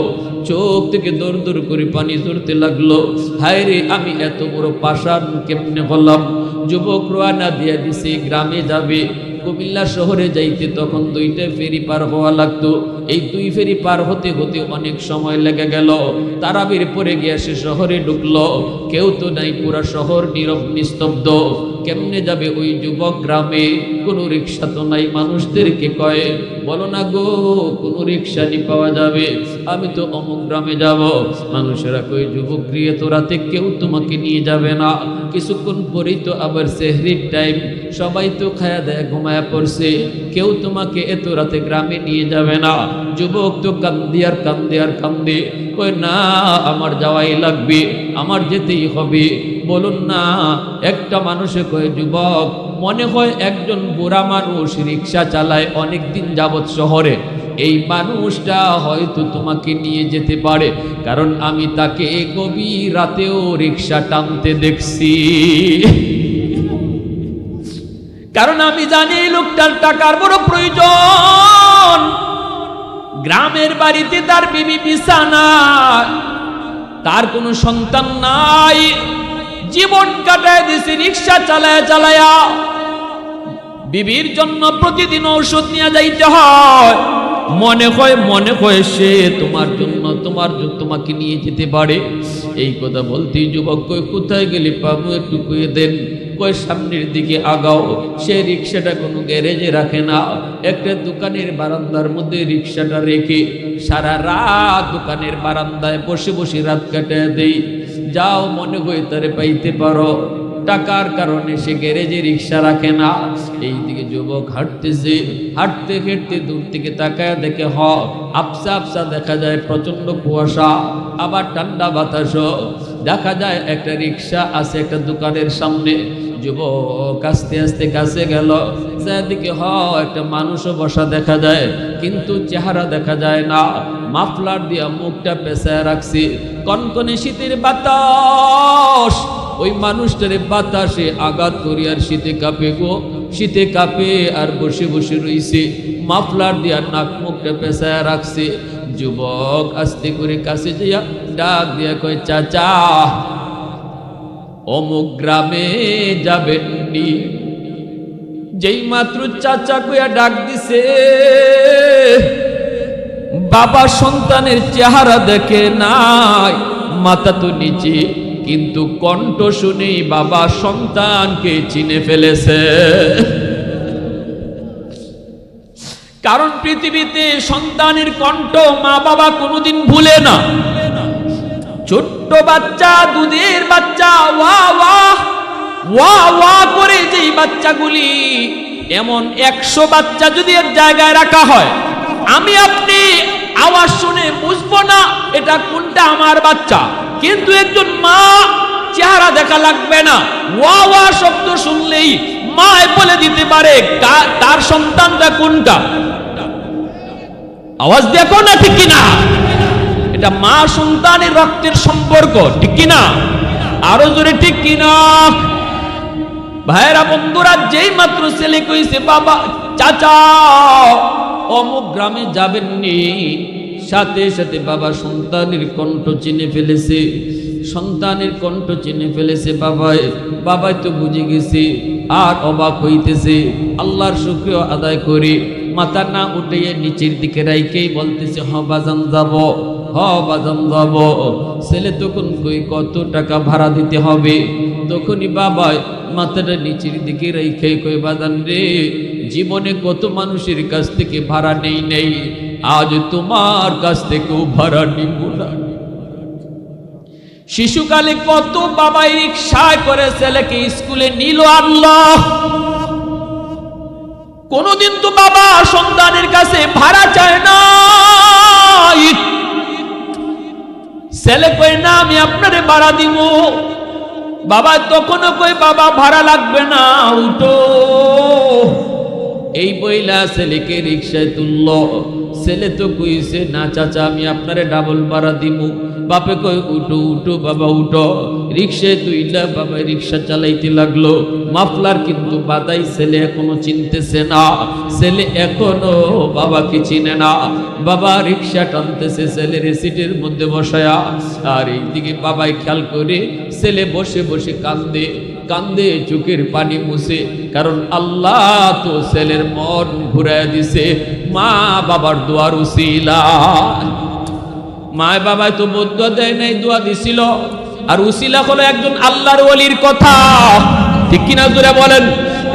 চোখ থেকে দূর দূর করে পানি ঝরতে লাগলো। হায় রে, আমি এত বড় পাষাণ কেমনে হলাম। যুবক রওনা দিয়ে দিছে, গ্রামে যাবে। কুমিল্লা শহরে যাইতে তখন 2টা ফেরি পার হওয়া লাগতো। এই 2 ফেরি পার হতে হতে অনেক সময় লেগে গেল। তারাবির পরে গিয়ে সে শহরে ঢুকলো, কেউ তো নাই, পুরা শহর নীরব নিস্তব্ধ। কেমনে যাবে ওই যুবক গ্রামে? কোনো রিক্সা তো নাই। মানুষদেরকে কয়, বলো না গো কোনো রিক্সা নি পাওয়া যাবে, আমি তো অমুক গ্রামে যাব। মানুষেরা কয়, যুবক গৃহে তো রাতে কেউ তোমাকে নিয়ে যাবে না, কিছুক্ষণ পরেই তো আবার সেহরির টাইম, সবাই তো খায়া দেয় ঘুমায়া পড়ছে, কেউ তোমাকে এত রাতে গ্রামে নিয়ে যাবে না। যুবক তো কান্দে আর কান্দে আর কান্দে, কয় না আমার যাওয়াই লাগবে, আমার যেতেই হবে। বলুন না, একটা মানুষে কয়, যুবক মনে হয় একজন বুড়া মানুষ রিক্সা চালায় অনেক দিন যাবৎ শহরে, এই মানুষটা হয়তো তোমাকে নিয়ে যেতে পারে, কারণ আমি তাকে গভীর রাতেও রিক্সা টানতে দেখছি। কারণ আমি জানি লোকটার টাকার বড় প্রয়োজন। গ্রামের বাড়িতে তার বিবি বিছানা, তার কোনো সন্তান নাই, জীবন কাটায় দিছে রিক্সা চালায়া চালায়া। বিবির জন্য প্রতিদিন ঔষধ নিয়ে যাইতে হয়। মনে হয় সে তোমার জন্য তোমাকে নিয়ে যেতে পারে। এই কথা বলতেই যুবক কই, কোথায় গেলি পাবো, একটু কয়ে দেন। কই, সামনের দিকে আগাও। সে রিক্সাটা কোনো গ্যারেজে রাখে না, একটা দোকানের বারান্দার মধ্যে রিক্সাটা রেখে সারা রাত দোকানের বারান্দায় বসে বসে রাত কাটায় দেই। যাও, মনে হয় তারে পাইতে পারো। টাকার কারণে সে গ্যারেজে রিক্সা রাখে না। এইদিকে যুবক হাঁটতেছে, হাঁটতে হাঁটতে দূর থেকে তাকায় দেখে আবসা আবসা দেখা যায় প্রচন্ড কুয়াশা, আবার ঠান্ডা বাতাসও। দেখা যায় একটা রিক্সা আছে একটা দোকানের সামনে। যুবক আস্তে আস্তে কাছে গেল, সেদিকে একটা মানুষও বসা দেখা যায়, কিন্তু চেহারা দেখা যায় না। মাফলার দিয়া মুখটা পেঁচায় রাখছে। কনকনে শীতের বাতাস ওই মানুষটারে বাতাসে আঘাত করি আর শীতে কাঁপে গো, শীতে কাঁপে আর বসে বসে রইছে, মাফলার দিয়া নাক মুখটা পেঁচায় রাখছে। যুবক আস্তে করে কাছে যাইয়া ডাক দিয়া কয়, চাচা অমুক গ্রামে যাবেননি? যেই মাত্র চাচা কইয়া ডাক দিছে, বাবা সন্তানের চেহারা দেখে নাই, মাথা তো নিচে, কিন্তু কণ্ঠ শুনেই বাবা সন্তানকে চিনে ফেলেছে। কারণ পৃথিবীতে সন্তানের কণ্ঠ মা বাবা কোনোদিন ভুলে না। ছোট্ট বাচ্চা, দুধের বাচ্চা, ওয়া ওয়া ওয়া ওয়া করে যেই বাচ্চাগুলি, এমন 100 বাচ্চা যদি এক জায়গায় রাখা হয়, আমি আপনি আওয়াজ শুনে বুঝবো না এটা কোনটা আমার বাচ্চা। কিন্তু একজন মা চেহারা দেখা লাগবে না, ওয়া ওয়া শব্দ শুনলেই মা বলে দিতে পারে তার সন্তানটা কোনটা। আওয়াজ দেখো না, ঠিক কিনা? এটা মা সন্তানের রক্তের সম্পর্ক, ঠিক কিনা? আরো জোরে ঠিক কিনা? ভাইরা বন্ধুরা, যেই মাত্র ছেলে কইছে, বাবা চাচা অমুক গ্রামে যাবেননি, সাথে সাথে বাবা সন্তানের কণ্ঠ চিনে ফেলেছে। সন্তানের কণ্ঠ চিনে ফেলেছে বাবাই তো বুঝে গেছে, আর অবাক হইতেছে। আল্লাহর শুকরিয়া আদায় করে মাথা না উঠিয়ে নিচের দিকে রাইকেই বলতেছে, বাজান যাব, বাজান যাব। ছেলে তখন কই, কত টাকা ভাড়া দিতে হবে? তখনই বাবা মাথাটা নিচের দিকে রাইকে কই, বাজান রে, জীবনে কত মানুষের কাছ থেকে ভাড়া নেই, আজ তোমার কাছ থেকেও ভাড়া নিব না। শিশুকালে কত বাবাই রিকশায় করে ছেলেকে স্কুলে নিল আনলো, কোনদিন তো বাবা সন্তানের কাছে ভাড়া চায় না। ছেলে কয়, না আমি আপনারে ভাড়া দিব। বাবা তখনও কই, বাবা ভাড়া লাগবে না, উঠো। এই বইলা ছেলেকে রিকশায় তুলল। ছেলে তো কইছে, না চাচা আমি আপনারে ডাবল ভাড়া দিব। বাপে কই, উঠো উঠো বাবা উঠো। রিকশায় তুইলা বাবা রিকশা চালাইতে লাগলো। মাফলার কিন্তু বাদাই, ছেলে এখনো চিনতেছে না, ছেলে এখনো বাবাকে চিনে না। বাবা রিকশা টানতেছে ছেলের সিটের মধ্যে বসায়া, আর এইদিকে বাবাই খেয়াল করে ছেলে বসে বসে কান্দে। কান্দে, চোখের পানি মুছে, কারণ আল্লাহ তো ছেলের মন ঘুরায় দিছে মা বাবার দোয়ার উসিলা। মা বাবায় তো বদুয়া দেয় নাই, দোয়া দিছিল, আর উসিলা হলো একজন আল্লাহর ওলির কথা, ঠিক কিনা জোরে বলেন?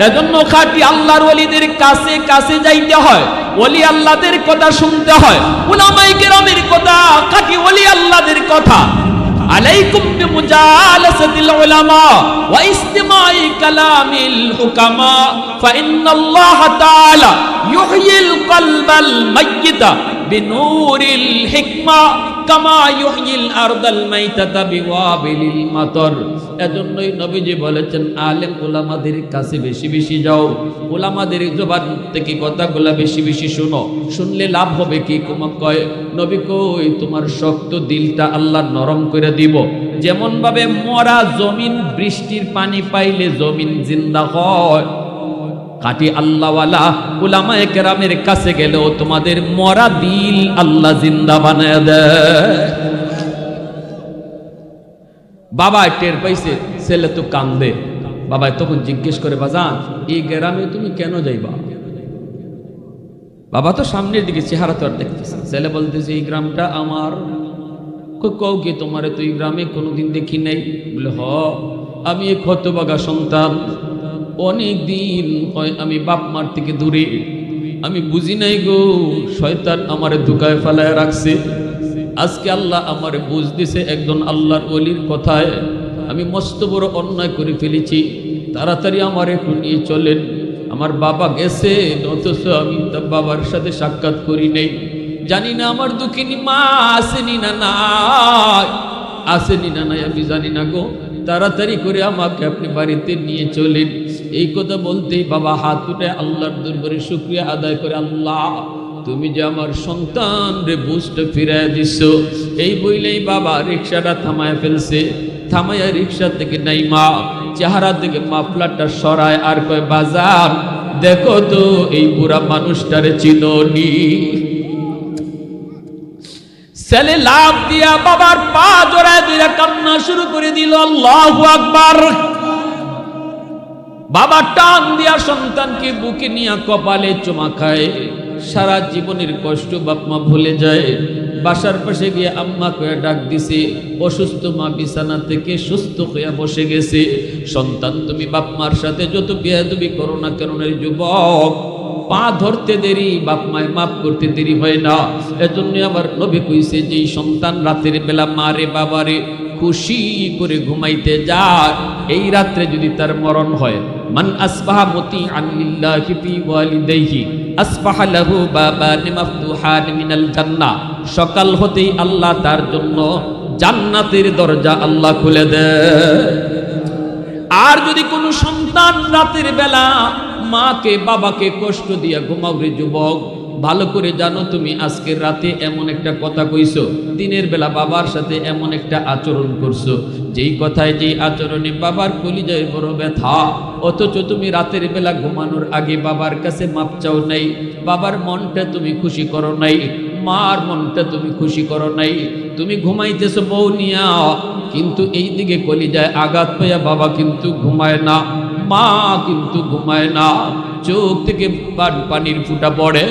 এজন্য খাঁটি আল্লাহর ওলিদের কাছে কাছে যাইতে হয়, ওলি আল্লাহদের কথা শুনতে হয়, উলামায়ে কেরামের কথা, খাঁটি ওলি আল্লাহদের কথা। আলাইকুম বিমুজালাসাতিল উলামা ওয়া ইসতিমাই কালামিল হুকামা ফাইন্নাল্লাহা তাআলা ইউহয়িল কলবাল মাইয়িতা বিনূরিল হিকমা কামা ইউহয়িল আরদাল মাইতাতা বিওয়াবিলিল মাতর। এজন্যই নবীজি বলেছেন আলেম উলামাদের কাছে বেশি বেশি যাও, উলামাদের জবান থেকে কথাগুলো বেশি বেশি শোনো, শুনলে লাভ হবে কি? কয় নবী কই তোমার শক্ত দিলটা আল্লাহ নরম করে দিব, যেমন ভাবে মরা জমিন বৃষ্টির পানি পাইলে জমিন জিন্দা হয়, খাঁটি আল্লাহওয়ালা উলামায়ে কেরামের কাছে গেলেও তোমাদের মরা দিল আল্লাহ জিন্দা বানায় দেয়। বাবা টের পাইছে ছেলে তো কান্দে, বাবা তখন জিজ্ঞেস করে বাজান এই গ্রামে তুমি কেন যাইবা? বাবা তো সামনের দিকে, চেহারা তো আর দেখতেছে। ছেলে বলতেছে এই গ্রামটা আমার। কও কি তোমারে তো এই গ্রামে কোনোদিন দেখি নাই? বলে হ, আমি এক হতভাগা সন্তান, অনেক দিন হয় আমি বাপ মার থেকে দূরে, আমি বুঝি নাই গো শয়তান আমারে ধোঁকায় ফেলায় রাখছে। আজকে আল্লাহ আমারে বুঝ দিছে একজন আল্লাহর ওলির কথায়, আমি মস্ত বড় অন্যায় করে ফেলেছি, তাড়াতাড়ি আমার একটু নিয়ে চলেন। আমার বাবা গেছে, অথচ আমি তার বাবার সাথে সাক্ষাৎ করি নেই, জানি না আমার দুঃখিনী মা আসেনি না নাই, আসেনি না নাই আমি জানি না গো, তাড়াতাড়ি করে আমাকে আপনি বাড়িতে নিয়ে চলেন। এই কথা বলতেই বাবা হাত উঠে আল্লাহর দরবারে শুকরিয়া আদায় করে, আল্লাহ তুমি যে আমার সন্তান রে বুঝটা ফিরাইয়া দিছ। এই বইলেই বাবা রিক্সাটা থামায় ফেলছে, থামাইয়া রিক্সা থেকে নাইমা চেহারা থেকে মাফলারটা সরায় আর কয় বাজার দেখো তো এই বুড়া মানুষটারে চিনোনি? ছেলে লাভ দিয়া বাবার পা জড়ায় দিয়া কান্না শুরু করে দিল। আল্লাহু আকবার। বাবা টান দিয়া সন্তানকে বুকে নিয়ে কপালে চুমা খায়, সারা জীবনের কষ্ট বাপমা ভুলে যায়। বাসার পাশে গিয়ে আম্মা কয়ে ডাক দিছে, অসুস্থ মা বিছানা থেকে সুস্থ হইয়া বসে গেছে। সন্তান তুমি বাপমার সাথে যত বেয়াদবি করো না কেন রে যুবক, পা ধরতে দেরি বাপমায় মাফ করতে দেরি হয় না। এজন্য আবার নবী কইছে যে সন্তান রাতের বেলা মারে বাবারে খুশি করে ঘুমাইতে যায়, এই রাত্রে যদি তার মরণ হয়, মান আসবাহা মুতিআন লিল্লাহি ফি ওয়ালিদাইহি আসবাহা লাহু বাবান মাফতুহান মিনাল জান্নাহ। সকাল হতেই আল্লাহ তার জন্য জান্নাতের দরজা আল্লাহ খুলে দেয়। আর যদি কোনো সন্তান রাতের বেলা মাকে বাবাকে কষ্ট দিয়া ঘুমাও রে যুবক, ভালো করে জানো তুমি আজকের রাতে এমন একটা কথা কইছো, দিনের বেলা বাবার সাথে এমন একটা আচরণ করছো, যেই কথায় যেই আচরণে বাবার কলিজায় বড় ব্যথা, অথচ তুমি রাতের বেলা ঘুমানোর আগে বাবার কাছে মাপ চাও নাই, বাবার মনটা তুমি খুশি করো নাই, মার মনটা তুমি খুশি করো নাই। তুমি ঘুমাইতেছো বউ নিয়া, কিন্তু এই দিকে কলিজায় আঘাত পাইয়া বাবা কিন্তু ঘুমায় না, মা কিন্তু ঘুমায় না, চোখ থেকে পানির ফুটা পড়ে।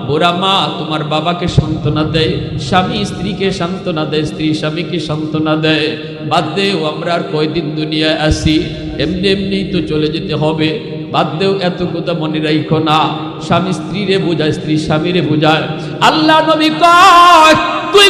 বুড়া মা তোমার বাবাকে সান্ত্বনা দেয়, স্বামী স্ত্রীকে সান্ত্বনা দেয়, স্ত্রী স্বামীকে সান্ত্বনা দেয়। বাদ দেও আমরা আর কয়দিন দুনিয়ায় আসি, এমনি এমনি তো চলে যেতে হবে, বাদ দেও এত কথা মনে রাখো না। স্বামী স্ত্রীরে বোঝায়, স্ত্রী স্বামীরে বোঝায়। আল্লাহ নবী কয় তুই